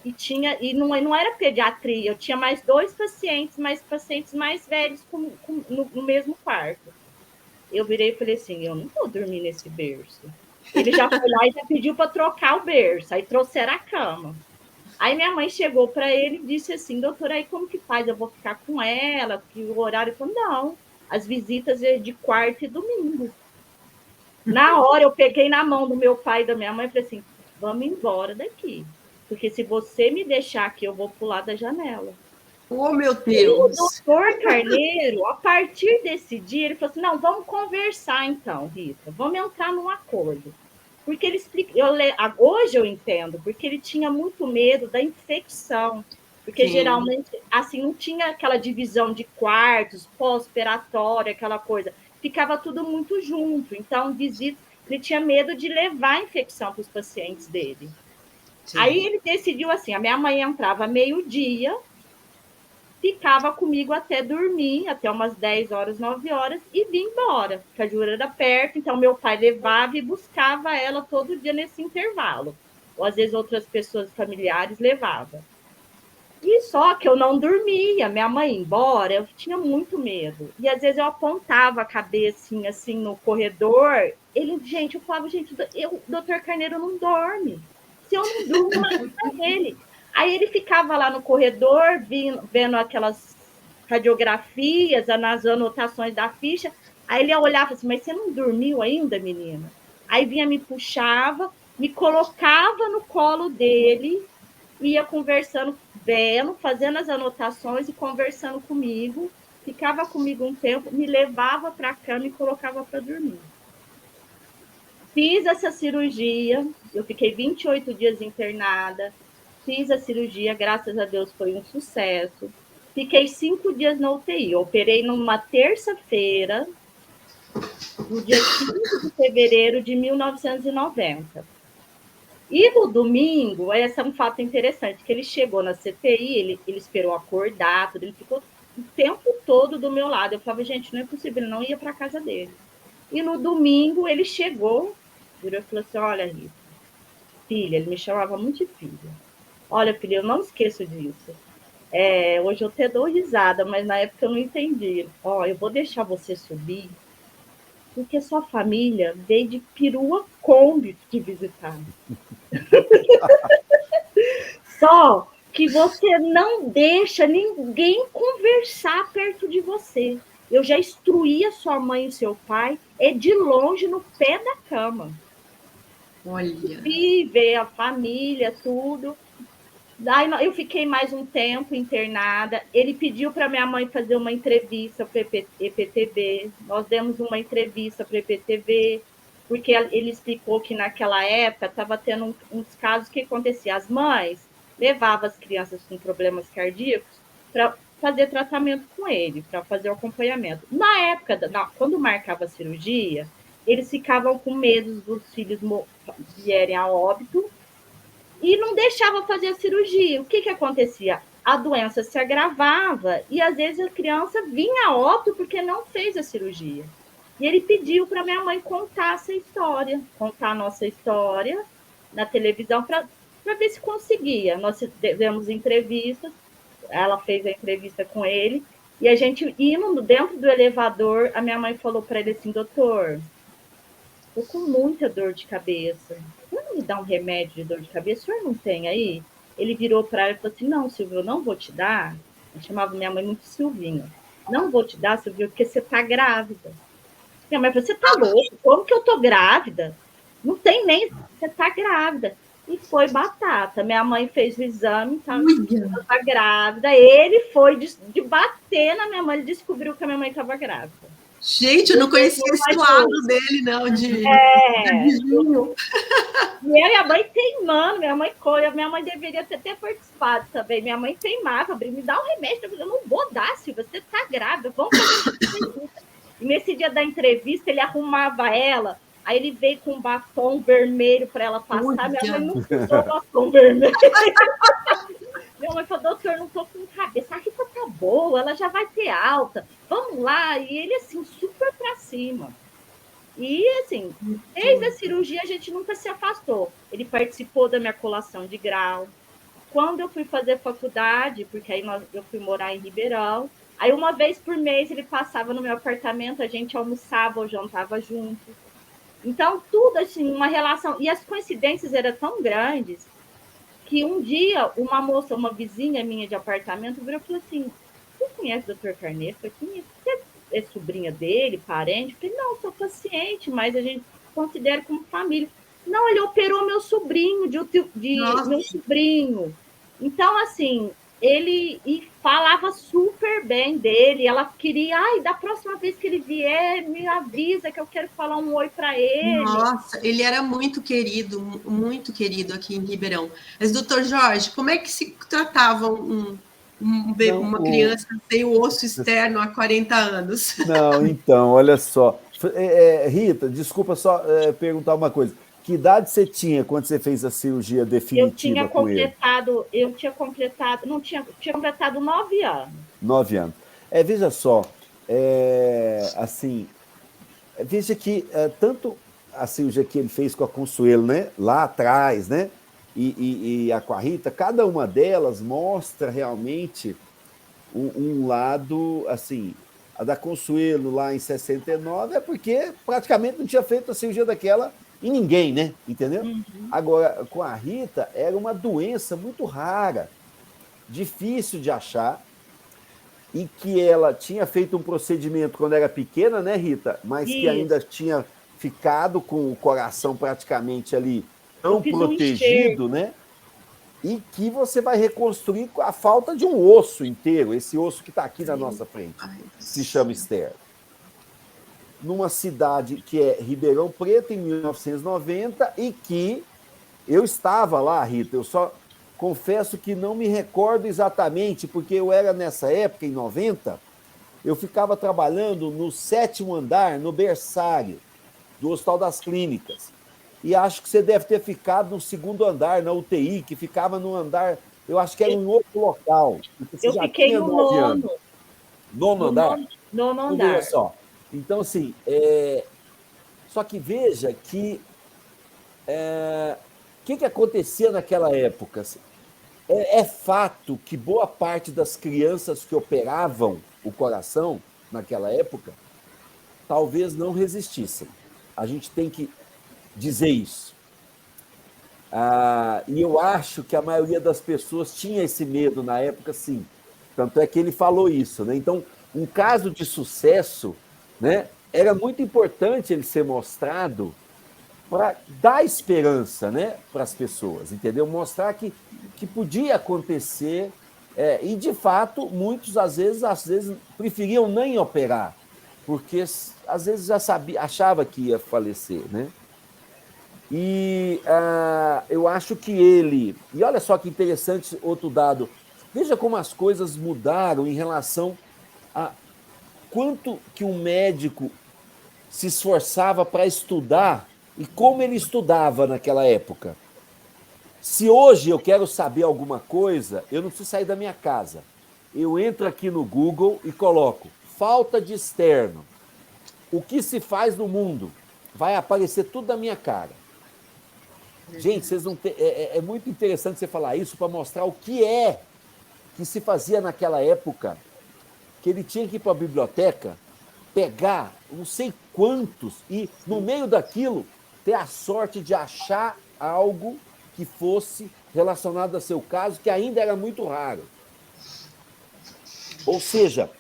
E não era pediatria, eu tinha mais 2 pacientes, mas pacientes mais velhos no mesmo quarto. Eu virei e falei assim, eu não vou dormir nesse berço. Ele já foi lá e já pediu para trocar o berço, aí trouxeram a cama. Aí minha mãe chegou para ele e disse assim, doutor, aí como que faz? Eu vou ficar com ela? Que o horário... Ele falou, não, as visitas é de quarta e domingo. Na hora, eu peguei na mão do meu pai e da minha mãe e falei assim, vamos embora daqui. Porque se você me deixar aqui, eu vou pular da janela. Oh, meu Deus! E o doutor Carneiro, a partir desse dia, ele falou assim, não, vamos conversar então, Rita, vamos entrar num acordo. Porque ele explica, hoje eu entendo, porque ele tinha muito medo da infecção, porque geralmente, assim, não tinha aquela divisão de quartos, pós-operatório, aquela coisa, ficava tudo muito junto, então ele tinha medo de levar a infecção para os pacientes dele. Sim. Aí ele decidiu assim, a minha mãe entrava meio-dia, ficava comigo até dormir, até umas 10 horas, 9 horas, e vim embora, porque a Jura era perto, então meu pai levava e buscava ela todo dia nesse intervalo. Ou às vezes outras pessoas familiares levavam. E só que eu não dormia, minha mãe ia embora, eu tinha muito medo. E às vezes eu apontava a cabecinha assim no corredor, eu falava, o doutor Carneiro não dorme. Se eu não durmo, imagina ele. Aí ele ficava lá no corredor, vendo aquelas radiografias, nas anotações da ficha. Aí ele olhava assim, mas você não dormiu ainda, menina? Aí vinha, me puxava, me colocava no colo dele, ia conversando, fazendo as anotações e conversando comigo. Ficava comigo um tempo, me levava para a cama e colocava para dormir. Fiz essa cirurgia, eu fiquei 28 dias internada. Fiz a cirurgia, graças a Deus foi um sucesso. Fiquei 5 dias na UTI. Eu operei numa terça-feira, no dia 15 de fevereiro de 1990. E no domingo, esse é um fato interessante, que ele chegou na CTI, ele esperou acordar, ele ficou o tempo todo do meu lado. Eu falava, gente, não é possível, ele não ia para a casa dele. E no domingo ele chegou, virou e falou assim, olha, Rita, filha, ele me chamava muito de filha. Olha, filha, eu não esqueço disso. Hoje eu até dou risada, mas na época eu não entendi. Eu vou deixar você subir, porque sua família veio de perua Kombi te visitar. Só que você não deixa ninguém conversar perto de você. Eu já instruí a sua mãe e seu pai, de longe, no pé da cama. Olha. E ver a família, tudo. Daí eu fiquei mais um tempo internada. Ele pediu para minha mãe fazer uma entrevista para EPTV. Nós demos uma entrevista para EPTV, porque ele explicou que naquela época estava tendo uns casos que acontecia. As mães levavam as crianças com problemas cardíacos para fazer tratamento com ele, para fazer o acompanhamento. Na época, quando marcava a cirurgia, eles ficavam com medo dos filhos vierem a óbito, e não deixava fazer a cirurgia. O que acontecia? A doença se agravava e, às vezes, a criança vinha a óbito porque não fez a cirurgia. E ele pediu para minha mãe contar essa história, contar a nossa história na televisão para ver se conseguia. Nós fizemos entrevistas, ela fez a entrevista com ele, e a gente, indo dentro do elevador, a minha mãe falou para ele assim, doutor, estou com muita dor de cabeça. Me dá um remédio de dor de cabeça, o senhor não tem aí? Ele virou para ela e falou assim, não, Silvio, eu não vou te dar. Eu chamava minha mãe muito Silvinha. não vou te dar, Silvia, porque você está grávida. Minha mãe falou, você está louco? Como que eu estou grávida? Não tem nem, você está grávida. E foi batata. Minha mãe fez o exame, estava grávida. Ele foi de bater na minha mãe, ele descobriu que a minha mãe estava grávida. Gente, eu não conhecia esse lado dele, não, de vizinho. Minha mãe teimando, minha mãe deveria ter participado também. Minha mãe teimava, me dá um remédio, eu não vou dar, Silvia, você está grávida, vamos fazer entrevista. E nesse dia da entrevista, ele arrumava ela, aí ele veio com um batom vermelho para ela passar, minha mãe não usou batom vermelho. Minha mãe falou, doutor, não tô com cabeça, a Rita tá boa, ela já vai ter alta, vamos lá. E ele, assim, super para cima. E, assim, desde a cirurgia a gente nunca se afastou. Ele participou da minha colação de grau. Quando eu fui fazer faculdade, porque aí eu fui morar em Ribeirão, aí uma vez por mês ele passava no meu apartamento, a gente almoçava ou jantava junto. Então, tudo assim, uma relação. E as coincidências eram tão grandes que um dia uma moça, uma vizinha minha de apartamento, virou e falou assim, você conhece o Dr. Carneiro? Eu falei, você é sobrinha dele, parente? Eu falei, não, sou paciente, mas a gente considera como família. Não, ele operou meu sobrinho, meu sobrinho. Então, assim, ele falava super bem dele. Ela queria, da próxima vez que ele vier, me avisa que eu quero falar um oi para ele. Nossa, ele era muito querido aqui em Ribeirão. Mas, doutor Jorge, como é que se tratava uma criança sem o osso externo há 40 anos? Não, então, olha só. Rita, desculpa só perguntar uma coisa. Que idade você tinha quando você fez a cirurgia definitiva com ele? Tinha completado 9 anos. 9 anos. Veja só, assim, veja que tanto a cirurgia que ele fez com a Consuelo, né, lá atrás, né, e a com a Rita, cada uma delas mostra realmente um lado, assim, a da Consuelo lá em 69 é porque praticamente não tinha feito a cirurgia daquela em ninguém, né? Entendeu? Uhum. Agora, com a Rita, era uma doença muito rara, difícil de achar, e que ela tinha feito um procedimento quando era pequena, né, Rita? Mas que ainda tinha ficado com o coração praticamente ali tão protegido, né? E que você vai reconstruir com a falta de um osso inteiro, esse osso que está aqui na nossa frente, se chama externo. Numa cidade que é Ribeirão Preto, em 1990, e que eu estava lá, Rita, eu só confesso que não me recordo exatamente, porque eu era nessa época, em 90, eu ficava trabalhando no 7º andar, no berçário do Hospital das Clínicas. E acho que você deve ter ficado no 2º andar, na UTI, que ficava no andar, eu acho que era em outro local. Eu fiquei no 9 nono andar? Nono andar. Olha só. Então, assim, só que veja que o que acontecia naquela época? É fato que boa parte das crianças que operavam o coração naquela época talvez não resistissem. A gente tem que dizer isso. E eu acho que a maioria das pessoas tinha esse medo na época, sim. Tanto é que ele falou isso, né? Então, um caso de sucesso, né, era muito importante ele ser mostrado para dar esperança, né, para as pessoas, entendeu? Mostrar que podia acontecer, e de fato, muitos às vezes preferiam nem operar, porque às vezes já achava que ia falecer, né? E eu acho que ele... E olha só que interessante outro dado. Veja como as coisas mudaram em relação a quanto que um médico se esforçava para estudar e como ele estudava naquela época. Se hoje eu quero saber alguma coisa, eu não preciso sair da minha casa. Eu entro aqui no Google e coloco falta de externo. O que se faz no mundo? Vai aparecer tudo na minha cara. Gente, vocês não é muito interessante você falar isso para mostrar o que se fazia naquela época, que ele tinha que ir para a biblioteca, pegar não sei quantos e, no meio daquilo, ter a sorte de achar algo que fosse relacionado a seu caso, que ainda era muito raro. Ou seja,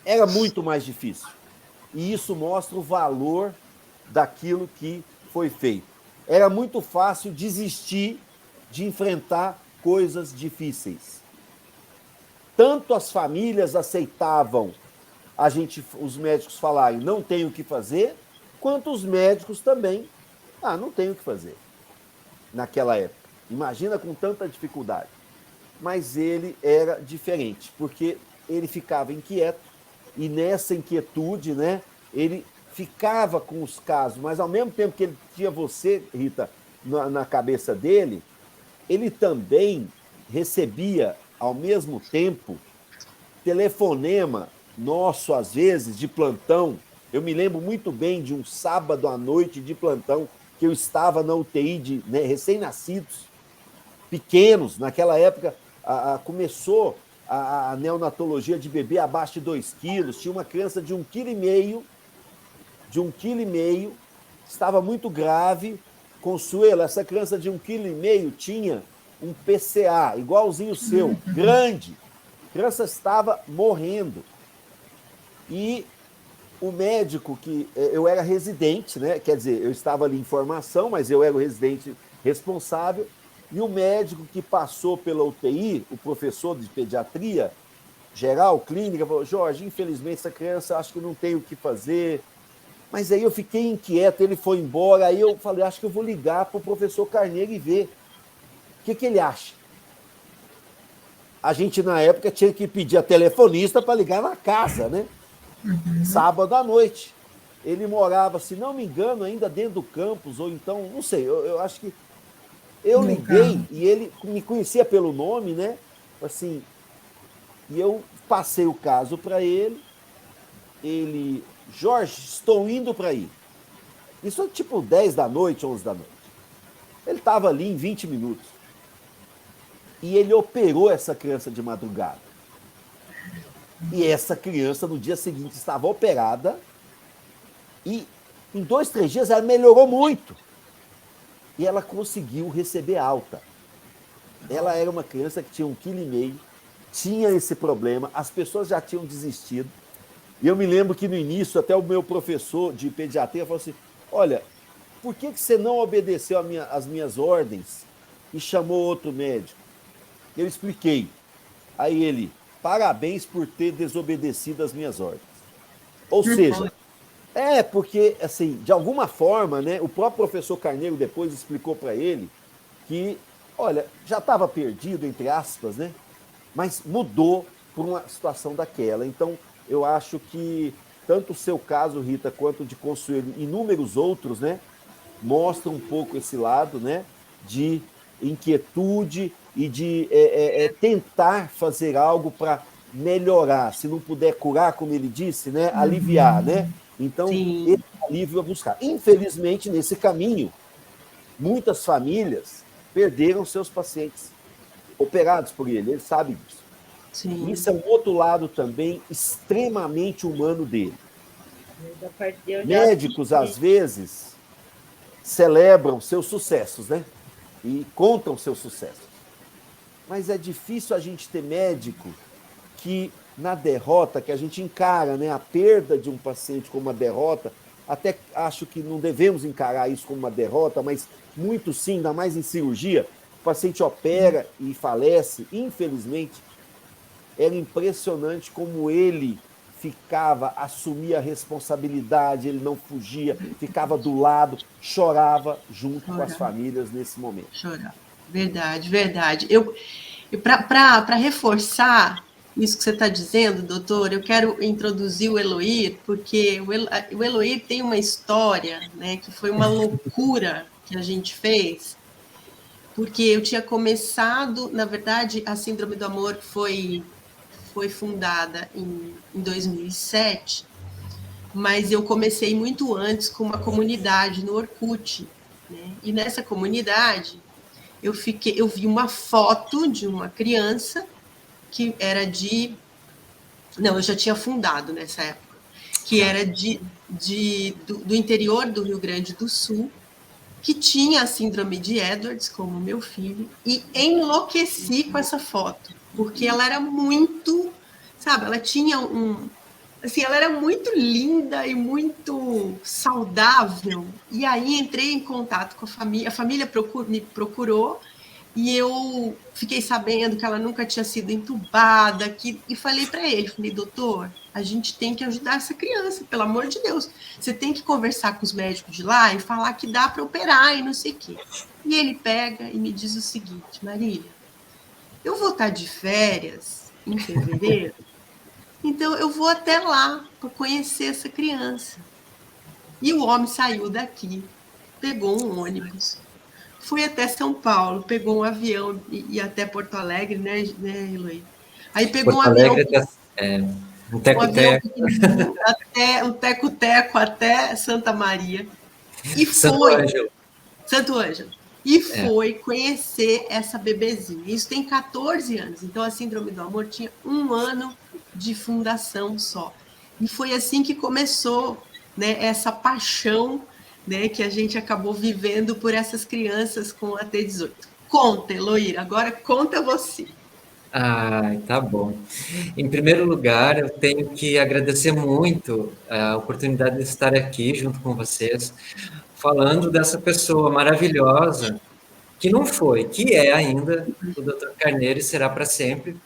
era muito mais difícil. E isso mostra o valor daquilo que foi feito. Era muito fácil desistir de enfrentar coisas difíceis. Tanto as famílias aceitavam os médicos falarem não tem o que fazer, quanto os médicos também, não tem o que fazer. Naquela época. Imagina com tanta dificuldade. Mas ele era diferente, porque ele ficava inquieto, e nessa inquietude, né, ele ficava com os casos, mas ao mesmo tempo que ele tinha você, Rita, na cabeça dele, ele também recebia, ao mesmo tempo, telefonema nosso, às vezes, de plantão. Eu me lembro muito bem de um sábado à noite de plantão, que eu estava na UTI de recém-nascidos, pequenos. Naquela época, começou a neonatologia de bebê abaixo de 2 quilos, tinha uma criança de 1,5 kg, estava muito grave. Consuelo, essa criança de 1,5 kg tinha um PCA, igualzinho o seu, grande. A criança estava morrendo. E o médico, que eu era residente, né? Quer dizer, eu estava ali em formação, mas eu era o residente responsável, e o médico que passou pela UTI, o professor de pediatria, geral, clínica, falou: Jorge, infelizmente essa criança acho que não tem o que fazer. Mas aí eu fiquei inquieto, ele foi embora, aí eu falei, acho que eu vou ligar para o professor Carneiro e ver o que ele acha. A gente, na época, tinha que pedir a telefonista para ligar na casa, né? Sábado à noite. Ele morava, se não me engano, ainda dentro do campus, ou então, não sei, eu acho que... Eu liguei e ele me conhecia pelo nome, né? Assim, e eu passei o caso para ele. Ele, Jorge, estou indo para aí. Isso é tipo 10 da noite, 11 da noite. Ele estava ali em 20 minutos. E ele operou essa criança de madrugada. E essa criança, no dia seguinte, estava operada. E em 2, 3 dias, ela melhorou muito. E ela conseguiu receber alta. Ela era uma criança que tinha 1,5 kg, tinha esse problema, as pessoas já tinham desistido. E eu me lembro que no início, até o meu professor de pediatria falou assim: olha, por que você não obedeceu às minhas ordens e chamou outro médico? Eu expliquei. Aí ele: parabéns por ter desobedecido às minhas ordens. Ou seja, porque, assim, de alguma forma, né, o próprio professor Carneiro depois explicou para ele que, olha, já estava perdido, entre aspas, né, mas mudou por uma situação daquela. Então, eu acho que tanto o seu caso, Rita, quanto de Consuelo, inúmeros outros, né, mostram um pouco esse lado, né, de inquietude e de tentar fazer algo para melhorar. Se não puder curar, como ele disse, né, aliviar, né? Então, Sim. esse alívio a buscar. Infelizmente, nesse caminho, muitas famílias perderam seus pacientes operados por ele sabe disso. Sim. Isso é um outro lado também extremamente humano dele. Médicos, às vezes, celebram seus sucessos, né? E contam seus sucessos. Mas é difícil a gente ter médico que, na derrota, que a gente encara, né, a perda de um paciente como uma derrota, até acho que não devemos encarar isso como uma derrota, mas muito sim, ainda mais em cirurgia, o paciente opera e falece, infelizmente. Era impressionante como ele assumia a responsabilidade, ele não fugia, ficava do lado, chorava junto com as famílias nesse momento. Chorava. Verdade, verdade. Para reforçar isso que você está dizendo, doutor, eu quero introduzir o Eloir, porque o Eloir tem uma história, né, que foi uma loucura que a gente fez, porque eu tinha começado, na verdade, a Síndrome do Amor foi fundada em 2007, mas eu comecei muito antes com uma comunidade no Orkut, né? E nessa comunidade eu vi uma foto de uma criança que era eu já tinha fundado nessa época, que era do interior do Rio Grande do Sul, que tinha a síndrome de Edwards, como meu filho, e enlouqueci com essa foto, porque ela era muito sabe? Ela tinha assim, ela era muito linda e muito saudável. E aí entrei em contato com a família me procurou, e eu fiquei sabendo que ela nunca tinha sido entubada, e falei para ele, falei, doutor, a gente tem que ajudar essa criança, pelo amor de Deus. Você tem que conversar com os médicos de lá e falar que dá para operar e não sei o quê. E ele pega e me diz o seguinte, Marília, eu vou estar de férias em fevereiro, então eu vou até lá para conhecer essa criança. E o homem saiu daqui, pegou um ônibus, foi até São Paulo, pegou um avião e até Porto Alegre, né, Eloy? Aí pegou Porto um avião, Alegre um teco-teco. Até um teco-teco até Santa Maria. E Santo Ângelo. Santo Ângelo. E foi conhecer essa bebezinha. Isso tem 14 anos. Então, a Síndrome do Amor tinha 1 ano de fundação só. E foi assim que começou, né, essa paixão, né, que a gente acabou vivendo por essas crianças com a T18. Conta, Eloíra, agora conta você. Ah, tá bom. Em primeiro lugar, eu tenho que agradecer muito a oportunidade de estar aqui junto com vocês, falando dessa pessoa maravilhosa, que não foi, que é ainda o Dr. Carneiro e será para sempre,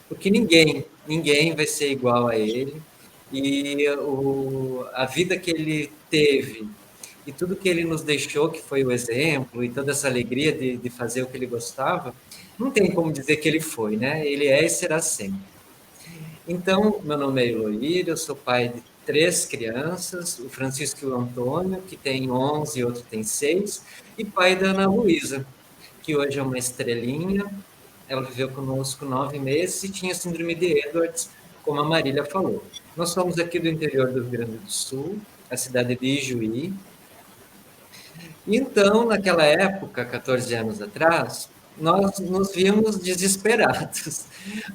porque ninguém vai ser igual a ele, e a vida que ele teve, e tudo que ele nos deixou, que foi o exemplo, e toda essa alegria de fazer o que ele gostava, não tem como dizer que ele foi, né? Ele é e será sempre. Então, meu nome é Eloíra, eu sou pai de 3 crianças, o Francisco e o Antônio, que tem 11 e outro tem 6, e pai da Ana Luísa, que hoje é uma estrelinha. Ela viveu conosco 9 meses e tinha síndrome de Edwards, como a Marília falou. Nós somos aqui do interior do Rio Grande do Sul, a cidade de Ijuí. Então, naquela época, 14 anos atrás, nós nos víamos desesperados,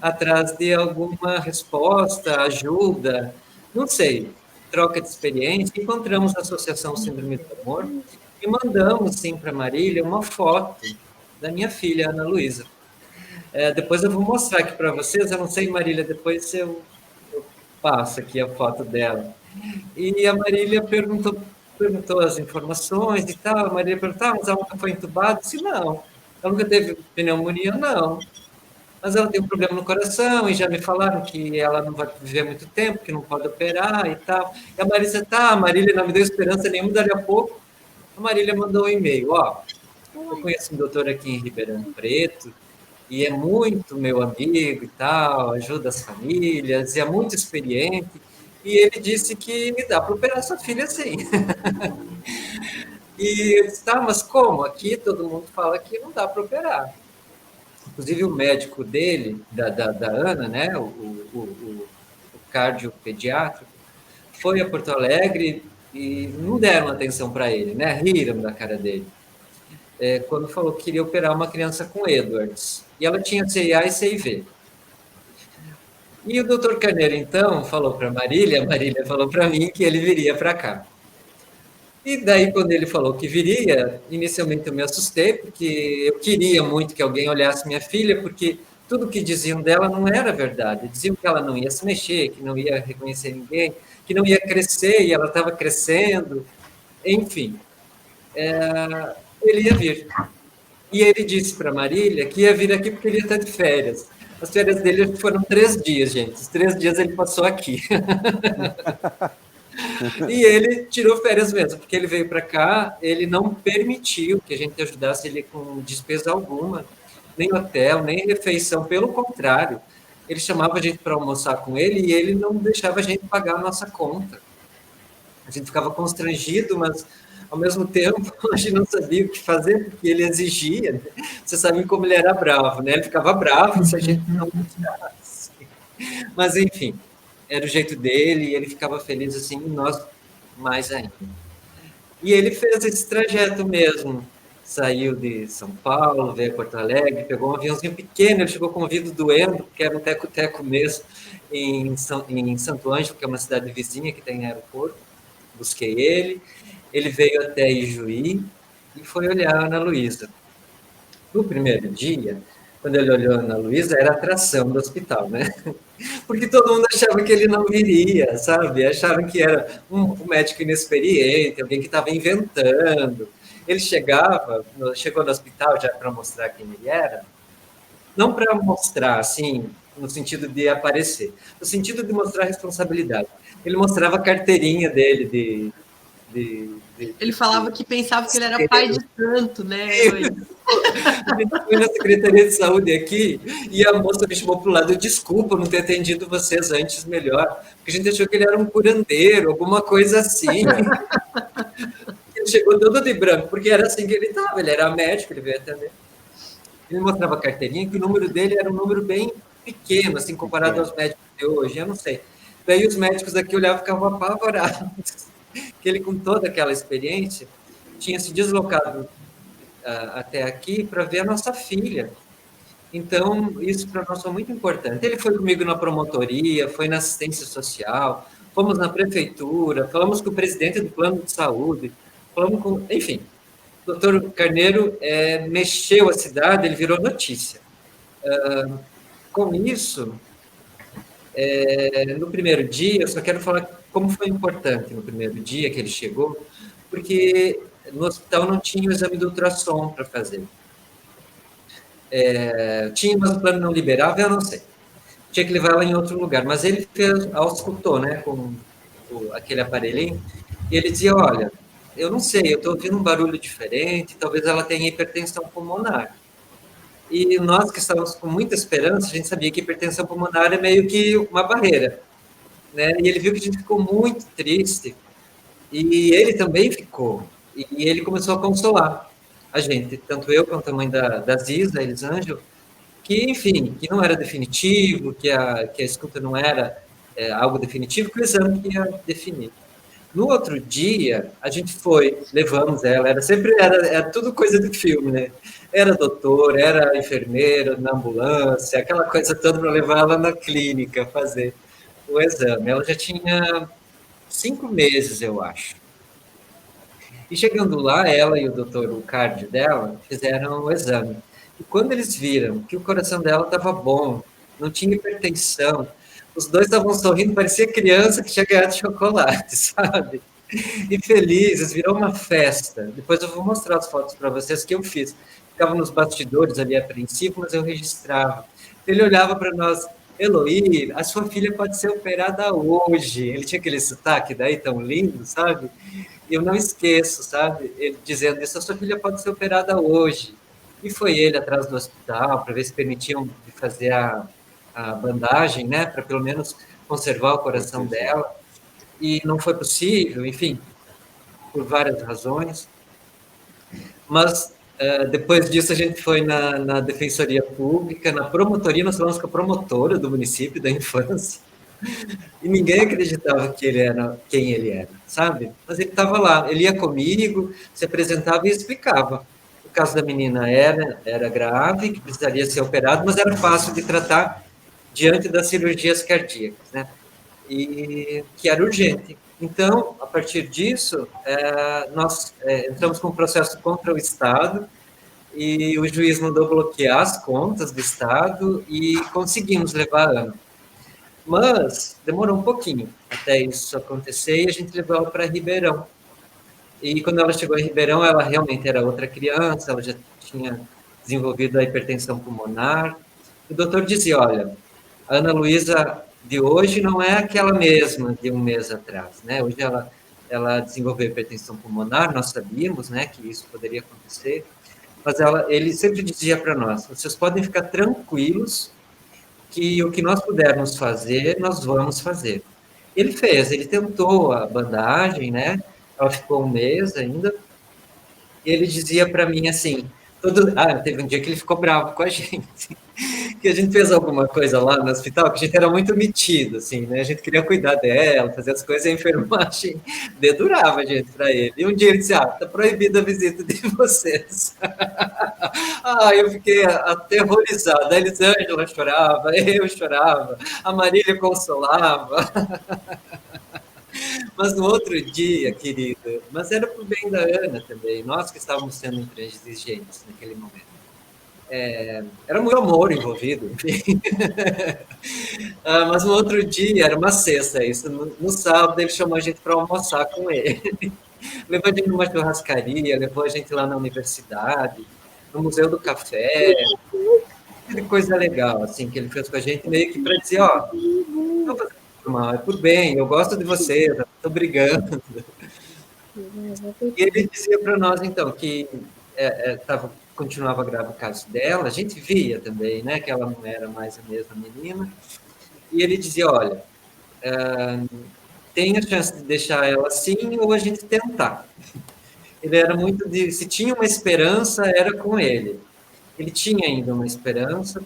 atrás de alguma resposta, ajuda, não sei, troca de experiência. Encontramos a Associação Síndrome do Amor e mandamos, sim, para a Marília uma foto da minha filha, Ana Luísa. Depois eu vou mostrar aqui para vocês, eu não sei, Marília, depois eu passo aqui a foto dela. E a Marília perguntou as informações e tal. A Marília perguntou, mas ela nunca foi entubada? Eu disse, não. Ela nunca teve pneumonia? Não. Mas ela tem um problema no coração e já me falaram que ela não vai viver muito tempo, que não pode operar e tal. E a Marília disse, a Marília não me deu esperança nenhuma, dali a pouco a Marília mandou um e-mail, eu conheço um doutor aqui em Ribeirão Preto, e é muito meu amigo e tal, ajuda as famílias, e é muito experiente, e ele disse que me dá para operar sua filha sim. E eu disse, mas como? Aqui todo mundo fala que não dá para operar. Inclusive o médico dele, da Ana, né, o cardiopediatra, foi a Porto Alegre e não deram atenção para ele, né, riram da cara dele. Quando falou que queria operar uma criança com Edwards. E ela tinha CIA e CIV. E o doutor Carneiro, então, falou para a Marília falou para mim que ele viria para cá. E daí, quando ele falou que viria, inicialmente eu me assustei, porque eu queria muito que alguém olhasse minha filha, porque tudo que diziam dela não era verdade. Diziam que ela não ia se mexer, que não ia reconhecer ninguém, que não ia crescer, e ela estava crescendo. Enfim, ele ia vir. E ele disse para a Marília que ia vir aqui porque ele ia estar de férias. As férias dele foram 3 dias, gente. Os 3 dias ele passou aqui. E ele tirou férias mesmo, porque ele veio para cá, ele não permitiu que a gente ajudasse ele com despesa alguma, nem hotel, nem refeição, pelo contrário. Ele chamava a gente para almoçar com ele e ele não deixava a gente pagar a nossa conta. A gente ficava constrangido, mas ao mesmo tempo a gente não sabia o que fazer, porque ele exigia, né? Você sabe como ele era bravo, né? Ele ficava bravo se a gente não deixasse. Mas, enfim, era o jeito dele, e ele ficava feliz assim, e nós mais ainda. E ele fez esse trajeto mesmo, saiu de São Paulo, veio a Porto Alegre, pegou um aviãozinho pequeno, ele chegou com o ouvido doendo, porque era um teco-teco mesmo, em Santo Ângelo, que é uma cidade vizinha que tem aeroporto. Busquei ele veio até Ijuí e foi olhar a Ana Luísa. No primeiro dia, quando ele olhou a Ana Luísa, era a atração do hospital, né? Porque todo mundo achava que ele não viria, sabe? Acharam que era um médico inexperiente, alguém que estava inventando. Ele chegou no hospital já para mostrar quem ele era, não para mostrar, assim, no sentido de aparecer, no sentido de mostrar responsabilidade. Ele mostrava a carteirinha dele Ele falava que pensava que ele era pai de santo, né? A gente foi na Secretaria de Saúde aqui e a moça me chamou para o lado. Desculpa não ter atendido vocês antes melhor, porque a gente achou que ele era um curandeiro, alguma coisa assim. Ele chegou todo de branco, porque era assim que ele estava. Ele era médico, ele veio atender. Ele mostrava a carteirinha, que o número dele era um número bem pequeno, assim, comparado aos médicos de hoje, eu não sei. Daí os médicos aqui olhavam e ficavam apavorados, que ele, com toda aquela experiência, tinha se deslocado até aqui para ver a nossa filha. Então, isso para nós foi muito importante. Ele foi comigo na promotoria, foi na assistência social, fomos na prefeitura, falamos com o presidente do plano de saúde, falamos com... Enfim, o doutor Carneiro mexeu a cidade, ele virou notícia. Com isso, no primeiro dia, eu só quero falar como foi importante no primeiro dia que ele chegou, porque no hospital não tinha o exame do ultrassom para fazer. Tinha, mas o plano não liberava, eu não sei. Tinha que levar ela em outro lugar. Mas ele auscultou, né, com aquele aparelhinho, e ele dizia, olha, eu não sei, eu estou ouvindo um barulho diferente, talvez ela tenha hipertensão pulmonar. E nós que estávamos com muita esperança, a gente sabia que hipertensão pulmonar é meio que uma barreira, né? E ele viu que a gente ficou muito triste, e ele também ficou, e ele começou a consolar a gente, tanto eu quanto a mãe da Ziza, Elisângela, que, enfim, que não era definitivo, que a escuta não era algo definitivo, que o exame ia definir. No outro dia, a gente levamos ela, era tudo coisa de filme, né? Era doutor, era enfermeira na ambulância, aquela coisa toda para levar ela na clínica fazer o exame. Ela já tinha 5 meses, eu acho. E chegando lá, ela e o doutor, o cardio dela, fizeram o exame. E quando eles viram que o coração dela estava bom, não tinha hipertensão, os dois estavam sorrindo, parecia criança que tinha ganhado chocolate, sabe? E felizes, virou uma festa. Depois eu vou mostrar as fotos para vocês que eu fiz. Ficava nos bastidores ali apreensivo, mas eu registrava. Ele olhava para nós, Eloy, a sua filha pode ser operada hoje. Ele tinha aquele sotaque daí tão lindo, sabe? E eu não esqueço, sabe? Ele dizendo isso, a sua filha pode ser operada hoje. E foi ele atrás do hospital para ver se permitiam fazer a bandagem, né? Para pelo menos conservar o coração dela. E não foi possível, enfim, por várias razões. Mas depois disso a gente foi na Defensoria Pública, na promotoria, nós falamos com a promotora do município da infância, e ninguém acreditava que ele era quem ele era, sabe? Mas ele estava lá, ele ia comigo, se apresentava e explicava. O caso da menina era grave, que precisaria ser operado, mas era fácil de tratar diante das cirurgias cardíacas, né? E que era urgente. Então, a partir disso, nós entramos com um processo contra o Estado e o juiz mandou bloquear as contas do Estado e conseguimos levar a Ana. Mas demorou um pouquinho até isso acontecer e a gente levou ela para Ribeirão. E quando ela chegou em Ribeirão, ela realmente era outra criança, ela já tinha desenvolvido a hipertensão pulmonar. O doutor dizia, olha, a Ana Luísa de hoje não é aquela mesma de um mês atrás, né? Hoje ela desenvolveu hipertensão pulmonar, nós sabíamos, né, que isso poderia acontecer, mas ele sempre dizia para nós, vocês podem ficar tranquilos que o que nós pudermos fazer, nós vamos fazer. Ele fez, ele tentou a bandagem, né? Ela ficou 1 mês ainda, e ele dizia para mim assim, teve um dia que ele ficou bravo com a gente, que a gente fez alguma coisa lá no hospital, que a gente era muito metido, assim, né? A gente queria cuidar dela, fazer as coisas, e a enfermagem dedurava a gente para ele. E um dia ele disse, tá proibida a visita de vocês. Eu fiquei aterrorizada. A Elisângela chorava, eu chorava, a Marília consolava. Mas no outro dia, querida, mas era para o bem da Ana também, nós que estávamos sendo intransigentes naquele momento. era muito amor envolvido, enfim. Mas no outro dia, era uma sexta, isso, no sábado, ele chamou a gente para almoçar com ele. Levou a gente numa churrascaria, levou a gente lá na universidade, no Museu do Café, que coisa legal, assim, que ele fez com a gente, meio que para dizer, ó, não fazer por mal, é por bem, eu gosto de você, não estou brigando. E ele dizia para nós, então, que continuava grave o caso dela, a gente via também, né, que ela não era mais a mesma menina, e ele dizia, olha, tem a chance de deixar ela assim ou a gente tentar. Ele era muito de, se tinha uma esperança, era com ele. Ele tinha ainda uma esperança,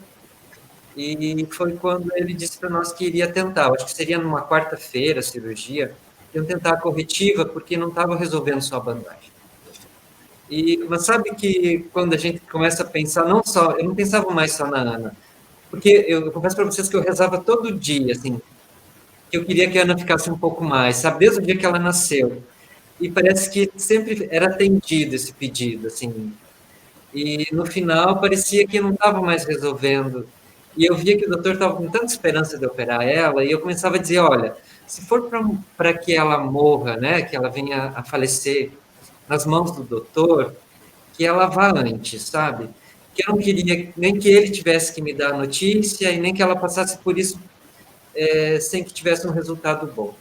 e foi quando ele disse para nós que iria tentar, acho que seria numa quarta-feira a cirurgia, iam tentar a corretiva, porque não estava resolvendo só a bandagem. Mas sabe que quando a gente começa a pensar, não só, eu não pensava mais só na Ana, porque eu confesso para vocês que eu rezava todo dia, assim, que eu queria que a Ana ficasse um pouco mais, sabe, desde o dia que ela nasceu. E parece que sempre era atendido esse pedido, assim. E no final parecia que não estava mais resolvendo. E eu via que o doutor estava com tanta esperança de operar ela, e eu começava a dizer, olha, se for para que ela morra, né, que ela venha a falecer nas mãos do doutor, que ela vá antes, sabe? Que eu não queria nem que ele tivesse que me dar a notícia e nem que ela passasse por isso sem que tivesse um resultado bom.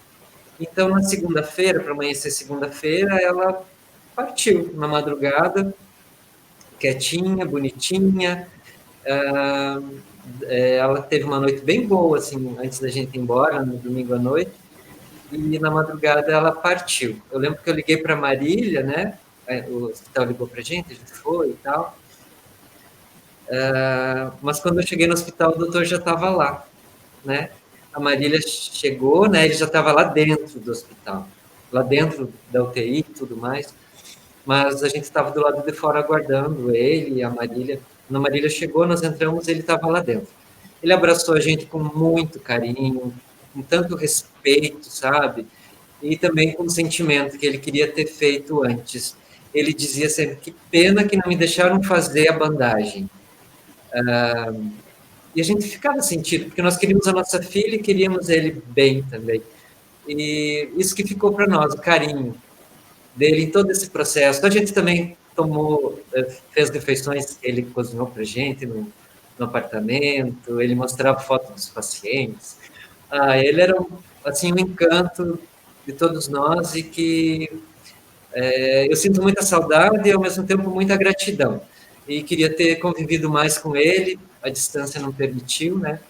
Então, na segunda-feira, para amanhecer segunda-feira, ela partiu na madrugada, quietinha, bonitinha. Ela teve uma noite bem boa, assim, antes da gente ir embora, no domingo à noite. E na madrugada ela partiu. Eu lembro que eu liguei para Marília, né? O hospital ligou para a gente foi e tal. Mas quando eu cheguei no hospital, o doutor já estava lá, né? A Marília chegou, né? Ele já estava lá dentro do hospital, lá dentro da UTI e tudo mais. Mas a gente estava do lado de fora aguardando ele e a Marília. Quando a Marília chegou, nós entramos, ele estava lá dentro. Ele abraçou a gente com muito carinho, com tanto respeito, sabe? E também com o sentimento que ele queria ter feito antes. Ele dizia sempre, que pena que não me deixaram fazer a bandagem. E a gente ficava sentido, porque nós queríamos a nossa filha e queríamos ele bem também. E isso que ficou para nós, o carinho dele em todo esse processo. A gente também fez refeições que ele cozinhou para a gente no apartamento, ele mostrava fotos dos pacientes. Ele era assim, um encanto de todos nós e que eu sinto muita saudade e, ao mesmo tempo, muita gratidão. E queria ter convivido mais com ele, a distância não permitiu, né?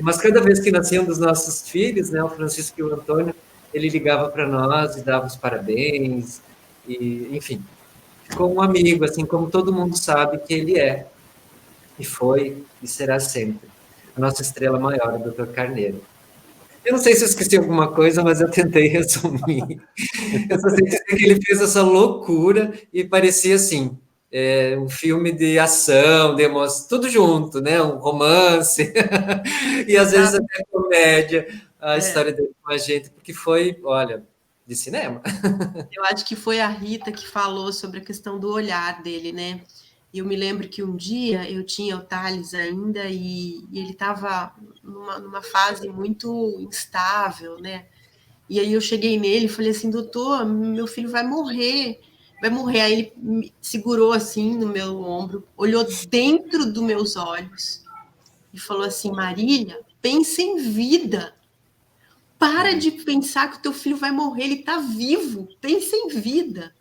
Mas cada vez que nasciam dos nossos filhos, né, o Francisco e o Antônio, ele ligava para nós e dava os parabéns, e, enfim, ficou um amigo, assim como todo mundo sabe que ele é, e foi, e será sempre. A nossa estrela maior, o Dr. Carneiro. Eu não sei se eu esqueci alguma coisa, mas eu tentei resumir. Eu só sei dizer que ele fez essa loucura e parecia assim, um filme de ação, de emoção, tudo junto, né? Um romance, e às vezes até comédia, a história dele com a gente, porque foi, olha, de cinema. Eu acho que foi a Rita que falou sobre a questão do olhar dele, né? E eu me lembro que um dia eu tinha o Thales ainda e ele estava numa fase muito instável, né? E aí eu cheguei nele e falei assim, doutor, meu filho vai morrer. Aí ele me segurou assim no meu ombro, olhou dentro dos meus olhos e falou assim, Marília, pensa em vida. Para de pensar que o teu filho vai morrer, ele está vivo, pensa em vida.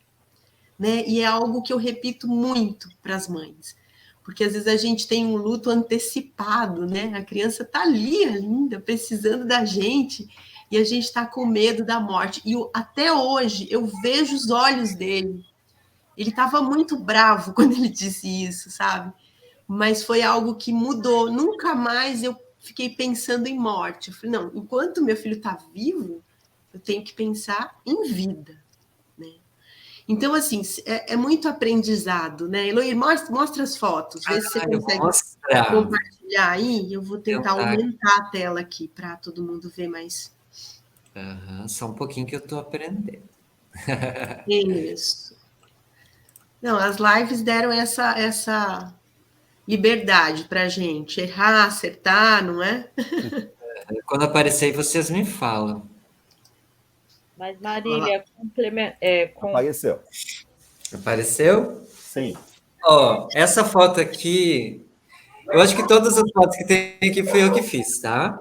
Né? E é algo que eu repito muito para as mães, porque às vezes a gente tem um luto antecipado, né? A criança está ali ainda, precisando da gente, e a gente está com medo da morte. E até hoje eu vejo os olhos dele. Ele estava muito bravo quando ele disse isso, sabe? Mas foi algo que mudou. Nunca mais eu fiquei pensando em morte. Eu falei, não, enquanto meu filho está vivo, eu tenho que pensar em vida. Então, assim, é muito aprendizado, né? Eloy, mostra as fotos, vê se você consegue compartilhar aí. Eu vou tentar aumentar a tela aqui para todo mundo ver mais. Só um pouquinho que eu estou aprendendo. Isso. Não, as lives deram essa liberdade para a gente errar, acertar, não é? Quando aparecer, vocês me falam. Mas, Marília, Apareceu. Apareceu? Sim. Ó, essa foto aqui, eu acho que todas as fotos que tem aqui fui eu que fiz, tá?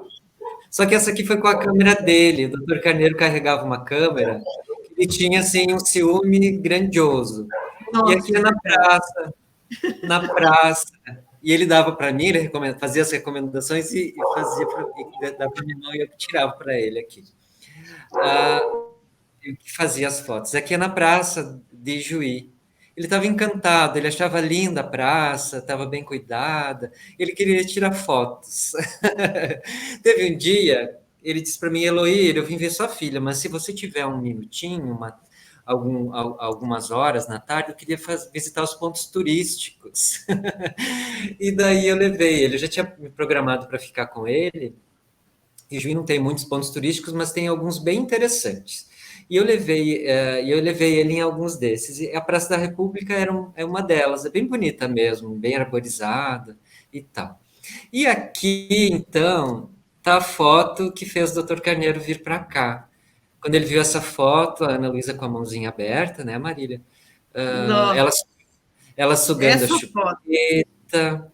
Só que essa aqui foi com a câmera dele. O Dr. Carneiro carregava uma câmera e tinha, assim, um ciúme grandioso. Nossa. E aqui é na praça. E ele dava para mim, ele fazia as recomendações e dava para mim e eu tirava para ele aqui. Eu que fazia as fotos. Aqui é na praça de Juí. Ele estava encantado, ele achava linda a praça, estava bem cuidada, ele queria tirar fotos. Teve um dia, ele disse para mim, Eloí, eu vim ver sua filha, mas se você tiver um minutinho, algumas horas na tarde, eu queria visitar os pontos turísticos. E daí eu levei ele, eu já tinha me programado para ficar com ele, e Juí não tem muitos pontos turísticos, mas tem alguns bem interessantes. E eu levei ele em alguns desses. E a Praça da República é uma delas, é bem bonita mesmo, bem arborizada e tal. E aqui, então, está a foto que fez o Dr. Carneiro vir para cá. Quando ele viu essa foto, a Ana Luísa com a mãozinha aberta, né, Marília? Ela sugando a chupeta.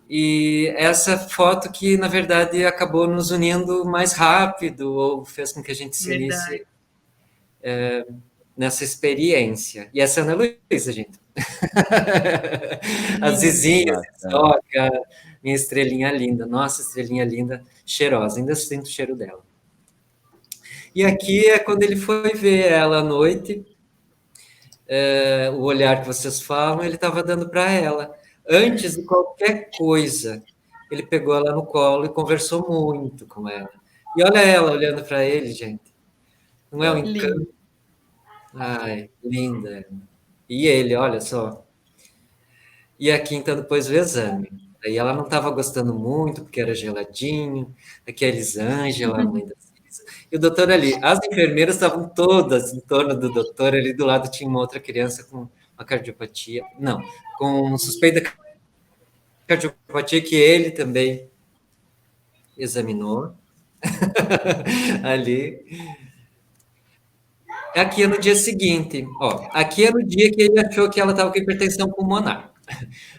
E essa foto que, na verdade, acabou nos unindo mais rápido, ou fez com que a gente se unisse nessa experiência. E essa é a Ana Luísa, gente. A Zizinha, Zizoca, minha estrelinha linda. Nossa, estrelinha linda, cheirosa. Ainda sinto o cheiro dela. E aqui é quando ele foi ver ela à noite. O olhar que vocês falam, ele estava dando para ela. Antes de qualquer coisa, ele pegou ela no colo e conversou muito com ela. E olha ela olhando para ele, gente. Não é um encanto? Ai, linda. E ele, olha só. E aqui, então, depois do exame. Aí ela não estava gostando muito, porque era geladinho. Aqui a Elisângela, a mãe da Cisa. E o doutor ali. As enfermeiras estavam todas em torno do doutor. Ali do lado tinha uma outra criança com uma cardiopatia. Não, com suspeita de cardiopatia que ele também examinou. Ali. Aqui é no dia seguinte, ó. Aqui é no dia que ele achou que ela estava com hipertensão pulmonar.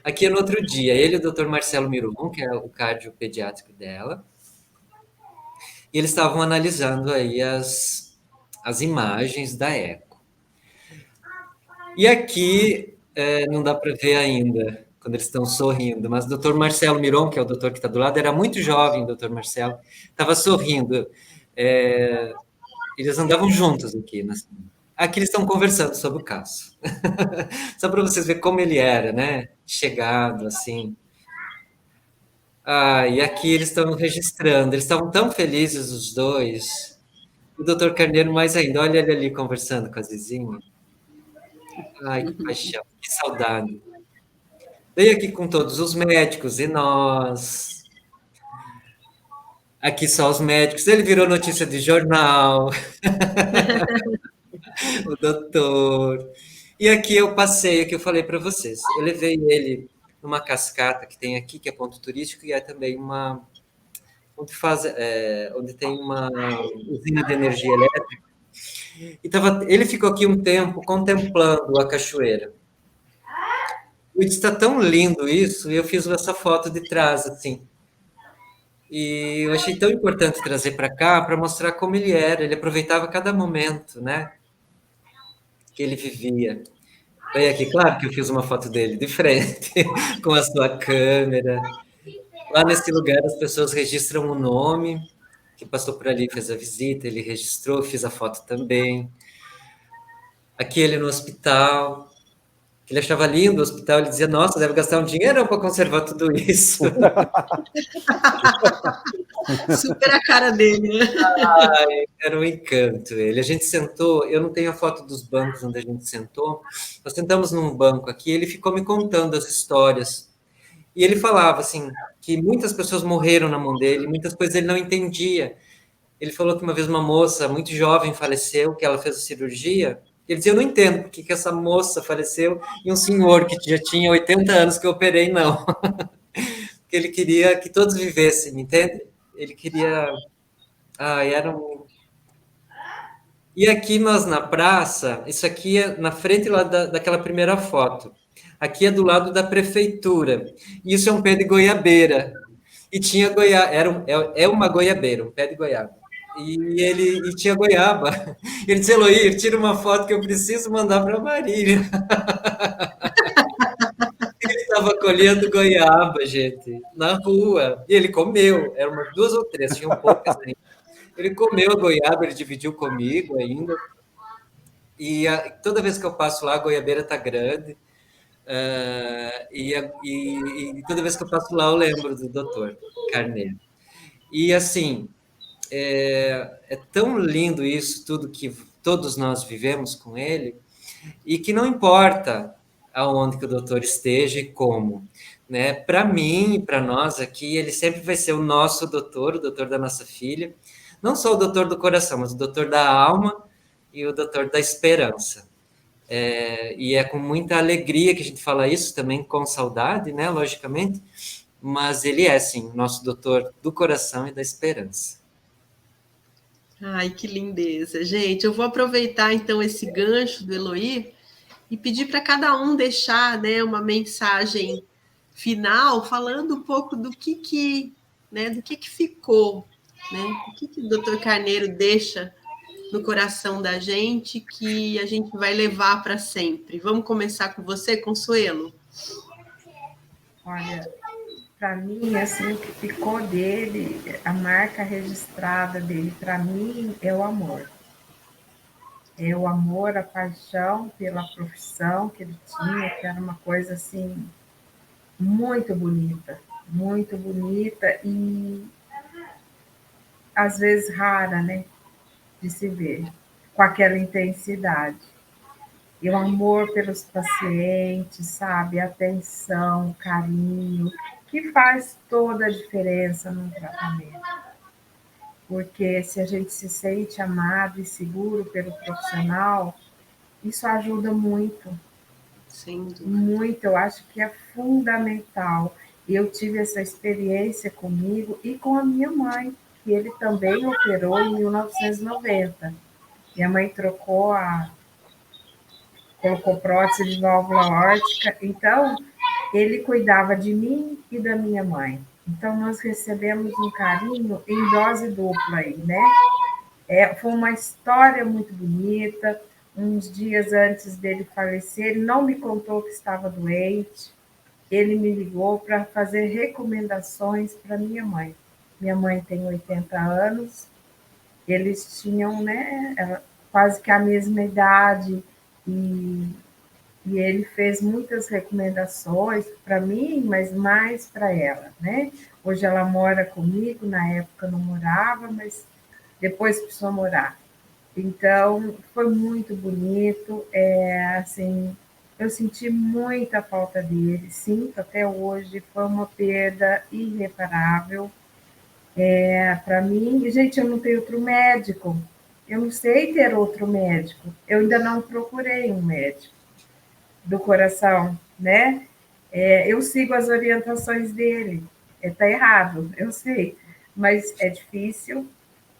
Aqui é no outro dia, ele e o Dr. Marcelo Miron, que é o cardiopediátrico dela, e eles estavam analisando aí as imagens da eco. E aqui, não dá para ver ainda, quando eles estão sorrindo, mas o Dr. Marcelo Miron, que é o doutor que está do lado, era muito jovem, o Dr. Marcelo, estava sorrindo. Eles andavam juntos aqui. Aqui eles estão conversando sobre o caso. Só para vocês verem como ele era, né? Chegado, assim. E aqui eles estão registrando. Eles estavam tão felizes, os dois. O doutor Carneiro mais ainda. Olha ele ali conversando com a Zizinha. Ai, que paixão, que saudade. Veio aqui com todos os médicos e nós... Aqui só os médicos. Ele virou notícia de jornal. O doutor. E aqui é o passeio que eu falei para vocês. Eu levei ele numa cascata que tem aqui, que é ponto turístico, e é também onde tem uma usina de energia elétrica. E ele ficou aqui um tempo contemplando a cachoeira. E está tão lindo isso, e eu fiz essa foto de trás, assim. E eu achei tão importante trazer para cá para mostrar como ele era. Ele aproveitava cada momento, né? Que ele vivia. Bem aqui, claro que eu fiz uma foto dele de frente, com a sua câmera. Lá nesse lugar as pessoas registram o nome, que passou por ali, fez a visita, ele registrou, fiz a foto também. Aqui ele no hospital. Ele achava lindo o hospital, ele dizia, nossa, deve gastar um dinheirão para conservar tudo isso. Super a cara dele, né? Era um encanto ele. A gente sentou, eu não tenho a foto dos bancos onde a gente sentou, nós sentamos num banco aqui, ele ficou me contando as histórias. E ele falava, assim, que muitas pessoas morreram na mão dele, muitas coisas ele não entendia. Ele falou que uma vez uma moça muito jovem faleceu, que ela fez a cirurgia, Ele dizia, eu não entendo por que essa moça faleceu e um senhor que já tinha 80 anos que eu operei, não. Porque ele queria que todos vivessem, entende? Ele queria... Ah, era um... E aqui nós na praça, isso aqui é na frente lá daquela primeira foto. Aqui é do lado da prefeitura. Isso é um pé de goiabeira. E tinha goiaba, é uma goiabeira, um pé de goiaba. E tinha goiaba. Ele disse, Eloir, tira uma foto que eu preciso mandar para a Marília. Ele estava colhendo goiaba, gente, na rua. E ele comeu, eram umas 2 ou 3, tinham poucas ainda. Ele comeu a goiaba, ele dividiu comigo ainda. E toda vez que eu passo lá, a goiabeira está grande. E toda vez que eu passo lá, eu lembro do doutor Carneiro. E assim, é tão lindo isso, tudo que todos nós vivemos com ele, e que não importa aonde que o doutor esteja e como. Né? Para mim e para nós aqui, ele sempre vai ser o nosso doutor, o doutor da nossa filha. Não só o doutor do coração, mas o doutor da alma e o doutor da esperança. E é com muita alegria que a gente fala isso, também com saudade, né, logicamente, mas ele é, sim, o nosso doutor do coração e da esperança. Ai, que lindeza. Gente, eu vou aproveitar então esse gancho do Eloir e pedir para cada um deixar, né, uma mensagem final falando um pouco do que ficou, né? O que o Dr. Carneiro deixa no coração da gente que a gente vai levar para sempre. Vamos começar com você, Consuelo? Olha, para mim, assim, o que ficou dele, a marca registrada dele, para mim, é o amor. É o amor, a paixão pela profissão que ele tinha, que era uma coisa, assim, muito bonita e, às vezes, rara, né, de se ver, com aquela intensidade. E o amor pelos pacientes, sabe? A atenção, o carinho, que faz toda a diferença no tratamento. Porque se a gente se sente amado e seguro pelo profissional, isso ajuda muito. Sim. Muito, eu acho que é fundamental. Eu tive essa experiência comigo e com a minha mãe, que ele também operou em 1990. Minha mãe colocou prótese de válvula órtica, então ele cuidava de mim e da minha mãe. Então nós recebemos um carinho em dose dupla aí, né? Foi uma história muito bonita. Uns dias antes dele falecer, ele não me contou que estava doente. Ele me ligou para fazer recomendações para minha mãe. Minha mãe tem 80 anos. Eles tinham, né, quase que a mesma idade e ele fez muitas recomendações para mim, mas mais para ela, né? Hoje ela mora comigo, na época não morava, mas depois precisou morar. Então, foi muito bonito, assim, eu senti muita falta dele, sinto até hoje, foi uma perda irreparável para mim. E, gente, eu não tenho outro médico, eu não sei ter outro médico, eu ainda não procurei um médico do coração, né? Eu sigo as orientações dele. Tá errado, eu sei, mas é difícil.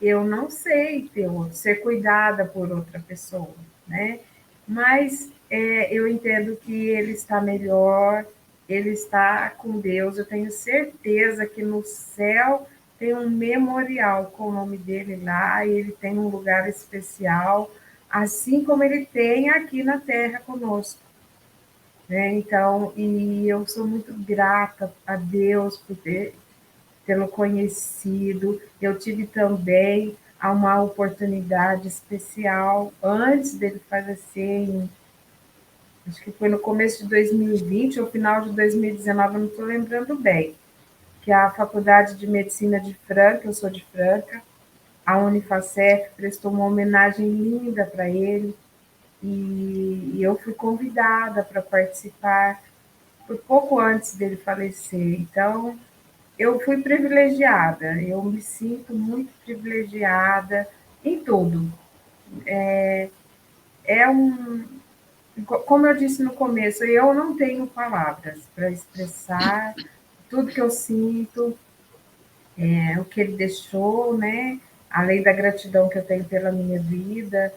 Eu não sei ser cuidada por outra pessoa, né? Mas eu entendo que ele está melhor, ele está com Deus. Eu tenho certeza que no céu tem um memorial com o nome dele lá, e ele tem um lugar especial, assim como ele tem aqui na Terra conosco. Né? Então, e eu sou muito grata a Deus por tê-lo conhecido. Eu tive também uma oportunidade especial antes dele falecer, acho que foi no começo de 2020 ou final de 2019, eu não estou lembrando bem, que a Faculdade de Medicina de Franca, eu sou de Franca, a Unifacef prestou uma homenagem linda para ele, e eu fui convidada para participar por pouco antes dele falecer. Então, eu fui privilegiada, eu me sinto muito privilegiada em tudo. como eu disse no começo, eu não tenho palavras para expressar tudo que eu sinto, o que ele deixou, né? Além da gratidão que eu tenho pela minha vida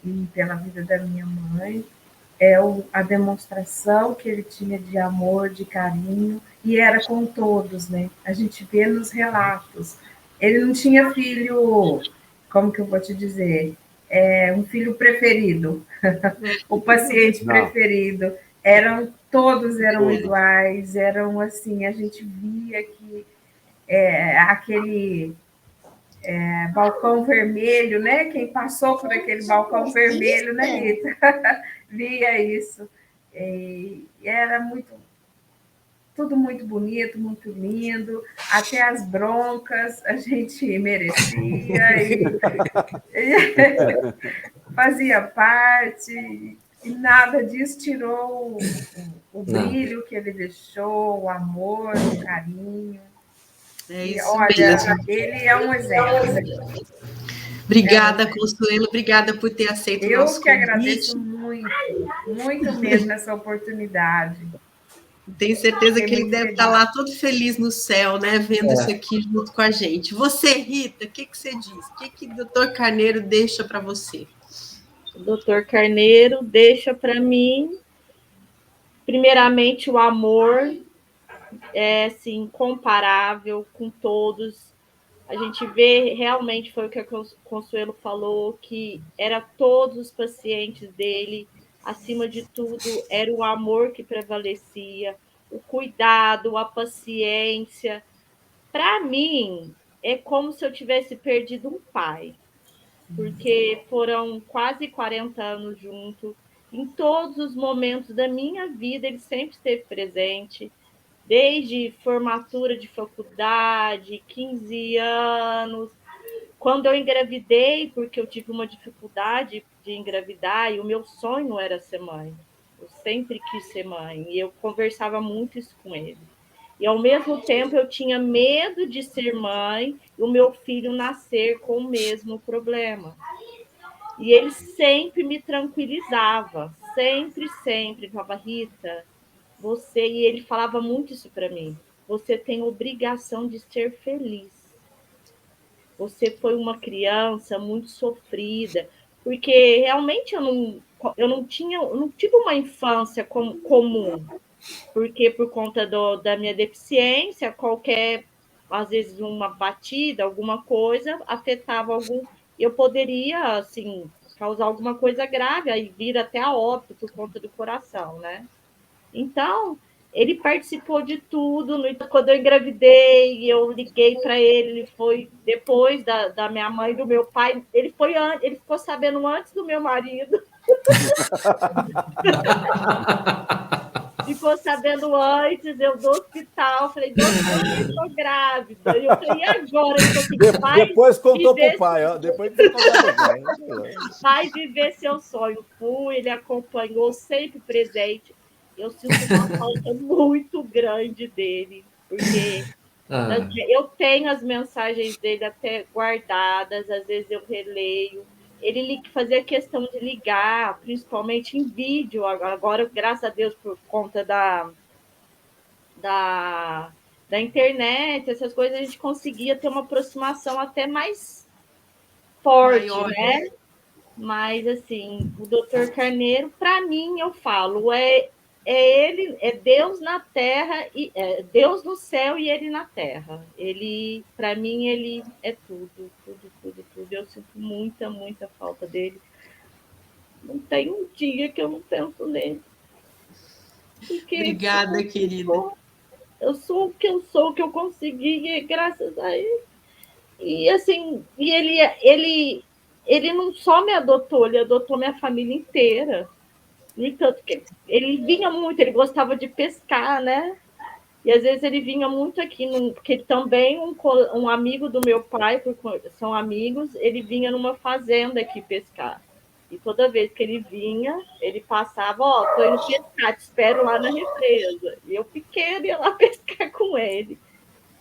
e pela vida da minha mãe, a demonstração que ele tinha de amor, de carinho, e era com todos, né? A gente vê nos relatos. Ele não tinha filho, como que eu vou te dizer? Um filho preferido, o paciente preferido. Todos eram iguais, eram assim, a gente via que aquele balcão vermelho, né? Quem passou por aquele balcão vermelho, né, Rita? Via isso. E era tudo muito bonito, muito lindo. Até as broncas a gente merecia e fazia parte. E nada disso tirou o brilho que ele deixou, o amor, o carinho. Olha, mesmo. ele é um exemplo. Obrigada, Consuelo, obrigada por ter aceito o nosso convite. Eu que agradeço muito, muito mesmo essa oportunidade. Tenho certeza que ele deve estar lá todo feliz no céu, né, vendo isso aqui junto com a gente. Você, Rita, o que você diz? O que o doutor Carneiro deixa para você? O doutor Carneiro deixa para mim, primeiramente, o amor, assim, incomparável com todos. A gente vê, realmente, foi o que a Consuelo falou, que era todos os pacientes dele, acima de tudo, era o amor que prevalecia, o cuidado, a paciência. Para mim, é como se eu tivesse perdido um pai, porque foram quase 40 anos juntos. Em todos os momentos da minha vida, ele sempre esteve presente, desde formatura de faculdade, 15 anos. Quando eu engravidei, porque eu tive uma dificuldade de engravidar, e o meu sonho era ser mãe. Eu sempre quis ser mãe, e eu conversava muito isso com ele. E, ao mesmo tempo, eu tinha medo de ser mãe e o meu filho nascer com o mesmo problema. E ele sempre me tranquilizava, sempre, sempre. Falava, Rita, você... E ele falava muito isso para mim. Você tem obrigação de ser feliz. Você foi uma criança muito sofrida, porque realmente eu não tive uma infância comum, porque por conta da minha deficiência, às vezes uma batida, alguma coisa, afetava eu poderia, assim, causar alguma coisa grave, aí vir até a óbito por conta do coração, né? Então, ele participou de tudo. Quando eu engravidei, eu liguei para ele foi depois da minha mãe e do meu pai. Ele ficou sabendo antes do meu marido. Ficou sabendo antes, eu do hospital. Falei, doutor, eu estou grávida. Eu falei, e agora? Depois contou para o pai. Ó. Depois contou para o pai. Vai viver seu sonho. Fui, ele acompanhou, sempre presente. Eu sinto uma falta muito grande dele, porque eu tenho as mensagens dele até guardadas, às vezes eu releio. Ele fazia questão de ligar, principalmente em vídeo. Agora, graças a Deus, por conta da internet, essas coisas, a gente conseguia ter uma aproximação até mais forte, maior, né? Mas, assim, o doutor Carneiro, para mim, eu falo, ele, é Deus na terra, Deus no céu e ele na terra. Ele, para mim, ele é tudo, tudo, tudo, tudo. Eu sinto muita, muita falta dele. Não tem um dia que eu não penso nele. Porque obrigada, querida. Eu sou o que eu sou, o que eu consegui, graças a ele. E, assim, ele não só me adotou, ele adotou minha família inteira. No entanto, que ele vinha muito, ele gostava de pescar, né? E às vezes ele vinha muito aqui, porque também um amigo do meu pai, são amigos, ele vinha numa fazenda aqui pescar. E toda vez que ele vinha, ele passava, tô indo pescar, te espero lá na represa. E eu pequena ia lá pescar com ele.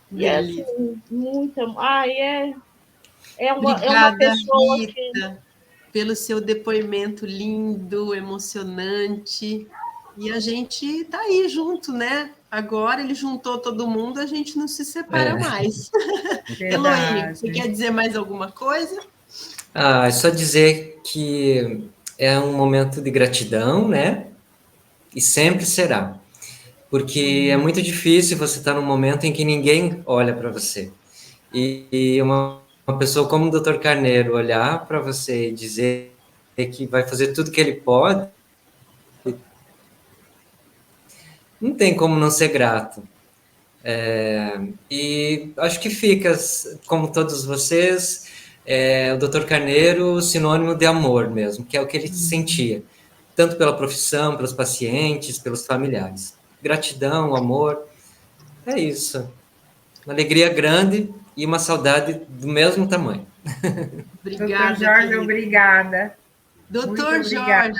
E é assim, muita... é uma pessoa Rita. que... pelo seu depoimento lindo, emocionante. E a gente tá aí junto, né? Agora ele juntou todo mundo, a gente não se separa mais. Eloy, você quer dizer mais alguma coisa? É só dizer que é um momento de gratidão, né? E sempre será. Porque é muito difícil você estar num momento em que ninguém olha para você. E uma pessoa como o Dr. Carneiro olhar para você e dizer que vai fazer tudo que ele pode, não tem como não ser grato. E acho que fica, como todos vocês, o Dr. Carneiro sinônimo de amor mesmo, que é o que ele sentia, tanto pela profissão, pelos pacientes, pelos familiares. Gratidão, amor, é isso. Uma alegria grande e uma saudade do mesmo tamanho. Obrigada, Dr. Jorge, querido. obrigada. Doutor Jorge.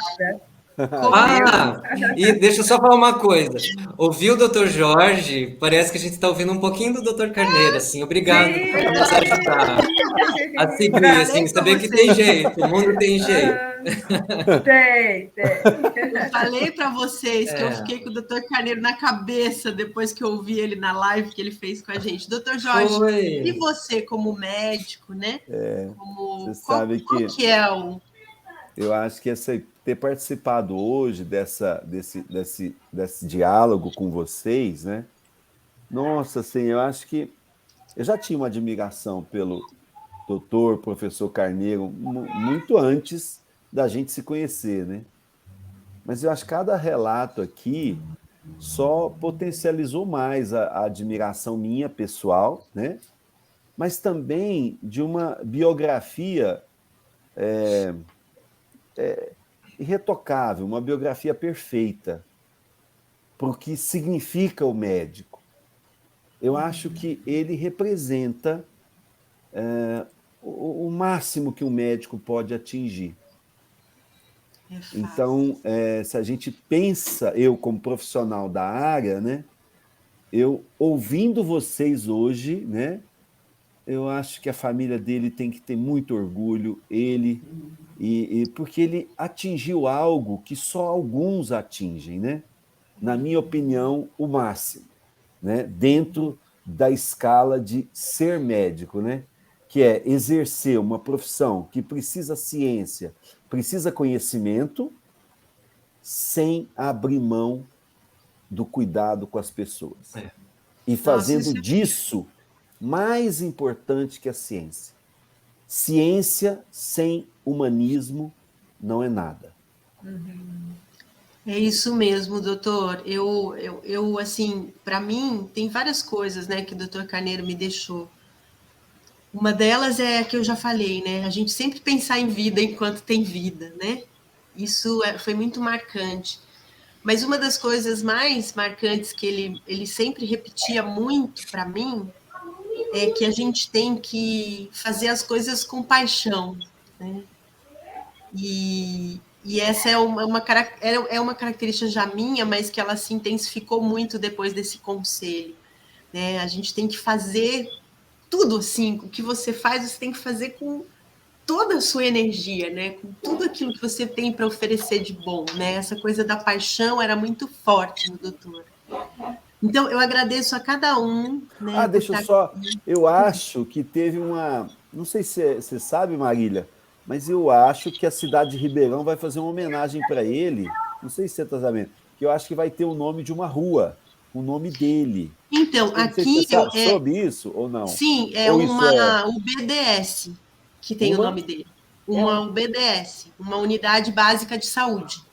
E deixa eu só falar uma coisa. Ouvir o Dr. Jorge, parece que a gente está ouvindo um pouquinho do Dr. Carneiro, assim. Obrigado por nos ajudar a seguir, assim, saber que tem jeito, o mundo tem jeito. Tem. Eu falei para vocês que eu fiquei com o Dr. Carneiro na cabeça depois que eu ouvi ele na live que ele fez com a gente. Dr. Jorge, e você como médico, né? Você sabe qual que é o... Eu acho que ter participado hoje desse diálogo com vocês, né? Nossa, assim, eu acho que eu já tinha uma admiração pelo doutor, professor Carneiro, muito antes da gente se conhecer, né? Mas eu acho que cada relato aqui só potencializou mais a admiração minha pessoal, né? Mas também de uma biografia irretocável, uma biografia perfeita para o que significa o médico. Eu acho que ele representa o máximo que um médico pode atingir. Então, se a gente pensa, eu como profissional da área, né, eu ouvindo vocês hoje, né, eu acho que a família dele tem que ter muito orgulho, porque ele atingiu algo que só alguns atingem, né? Na minha opinião, o máximo, né? Dentro da escala de ser médico, né? Que é exercer uma profissão que precisa ciência, precisa conhecimento, sem abrir mão do cuidado com as pessoas. E fazendo disso mais importante que a ciência. Ciência sem humanismo não é nada. É isso mesmo, doutor. Eu assim, para mim, tem várias coisas, né, que o doutor Carneiro me deixou. Uma delas é a que eu já falei, né? A gente sempre pensar em vida enquanto tem vida, né? Isso foi muito marcante. Mas uma das coisas mais marcantes que ele sempre repetia muito para mim é que a gente tem que fazer as coisas com paixão, né? E essa é uma característica já minha, mas que ela se intensificou muito depois desse conselho, né? A gente tem que fazer tudo assim, o que você faz, você tem que fazer com toda a sua energia, né? Com tudo aquilo que você tem para oferecer de bom, né? Essa coisa da paixão era muito forte no doutor. Então, eu agradeço a cada um. Né, deixa eu só... Eu acho que teve uma... Não sei se você sabe, Marília, mas eu acho que a cidade de Ribeirão vai fazer uma homenagem para ele. Não sei se você está sabendo. Que eu acho que vai ter o nome de uma rua, o nome dele. Então, aqui... Você sabe sobre isso ou não? Sim, o BDS, que tem o nome dele. Uma UBDS, uma Unidade Básica de Saúde.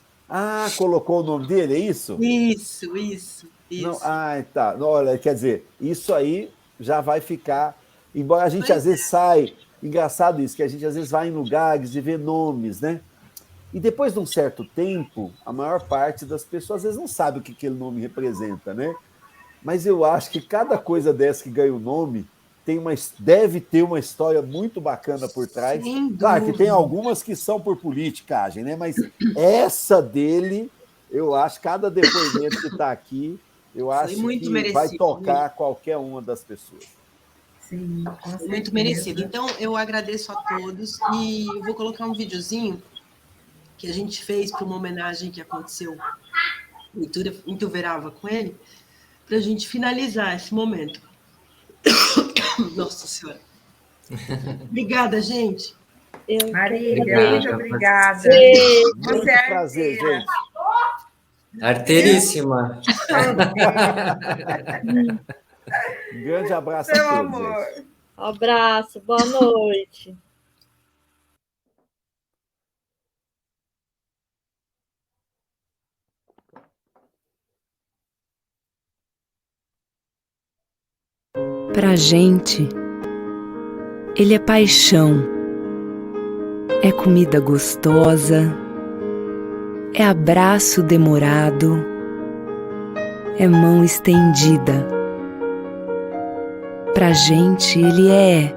Colocou o nome dele, é isso? Isso. Não, tá. Olha, quer dizer, isso aí já vai ficar... Embora a gente às vezes sai... Engraçado isso, que a gente às vezes vai em lugares e vê nomes, né? E depois de um certo tempo, a maior parte das pessoas às vezes não sabe o que aquele nome representa, né? Mas eu acho que cada coisa dessa que ganha o nome deve ter uma história muito bacana por trás. Claro que tem algumas que são por politicagem, né? Mas essa dele, eu acho, cada depoimento que está aqui, eu acho que vai tocar qualquer uma das pessoas. Sim, com Muito certeza. merecido. Então, eu agradeço a todos e eu vou colocar um videozinho que a gente fez para uma homenagem que aconteceu em Tuverava com ele, para a gente finalizar esse momento. Nossa Senhora. Obrigada, gente. Marília, muito obrigada. Beijo. Você Muito é prazer, arteira. gente. Arteiríssima. Um grande abraço Seu a todos, amor. gente. Abraço, boa noite. Pra gente, ele é paixão, é comida gostosa, é abraço demorado, é mão estendida. Pra gente, ele é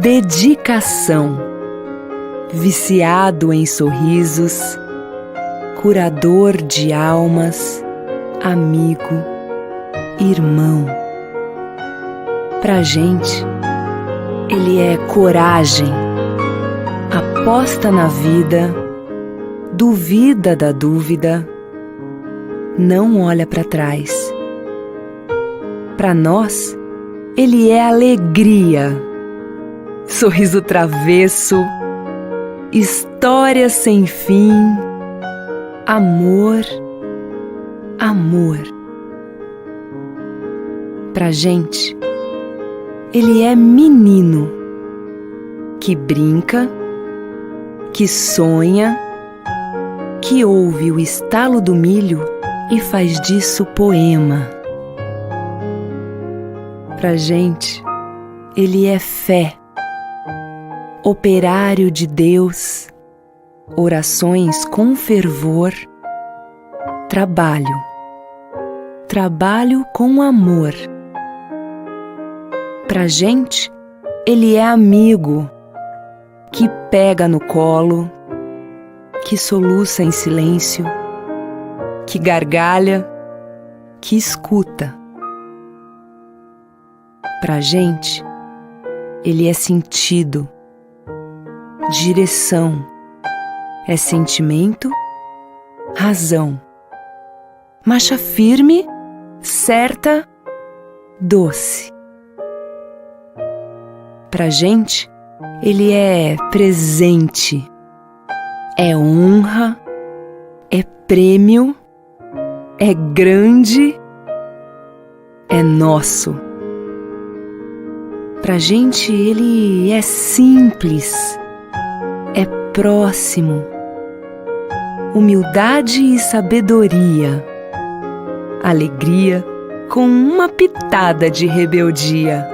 dedicação, viciado em sorrisos, curador de almas, amigo, irmão. Pra gente, ele é coragem, aposta na vida, duvida da dúvida, não olha pra trás. Pra nós, ele é alegria, sorriso travesso, história sem fim, amor, amor. Pra gente, ele é menino, que brinca, que sonha, que ouve o estalo do milho e faz disso poema. Pra gente, ele é fé, operário de Deus, orações com fervor, trabalho, trabalho com amor. Pra gente, ele é amigo, que pega no colo, que soluça em silêncio, que gargalha, que escuta. Pra gente, ele é sentido, direção, é sentimento, razão. Marcha firme, certa, doce. Pra gente, ele é presente, é honra, é prêmio, é grande, é nosso. Pra gente, ele é simples, é próximo, humildade e sabedoria, alegria com uma pitada de rebeldia.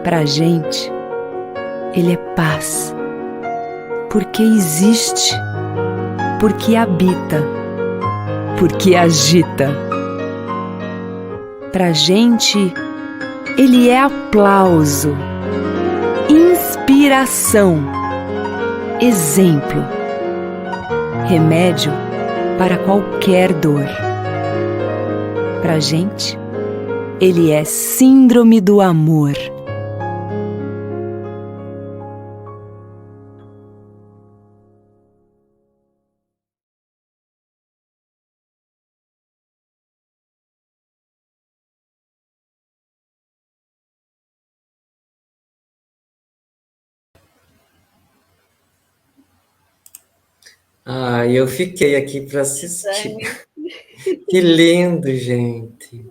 Pra gente, ele é paz, porque existe, porque habita, porque agita. Pra gente, ele é aplauso, inspiração, exemplo, remédio para qualquer dor. Pra gente, ele é síndrome do amor. Ah, eu fiquei aqui para assistir. Que lindo, gente.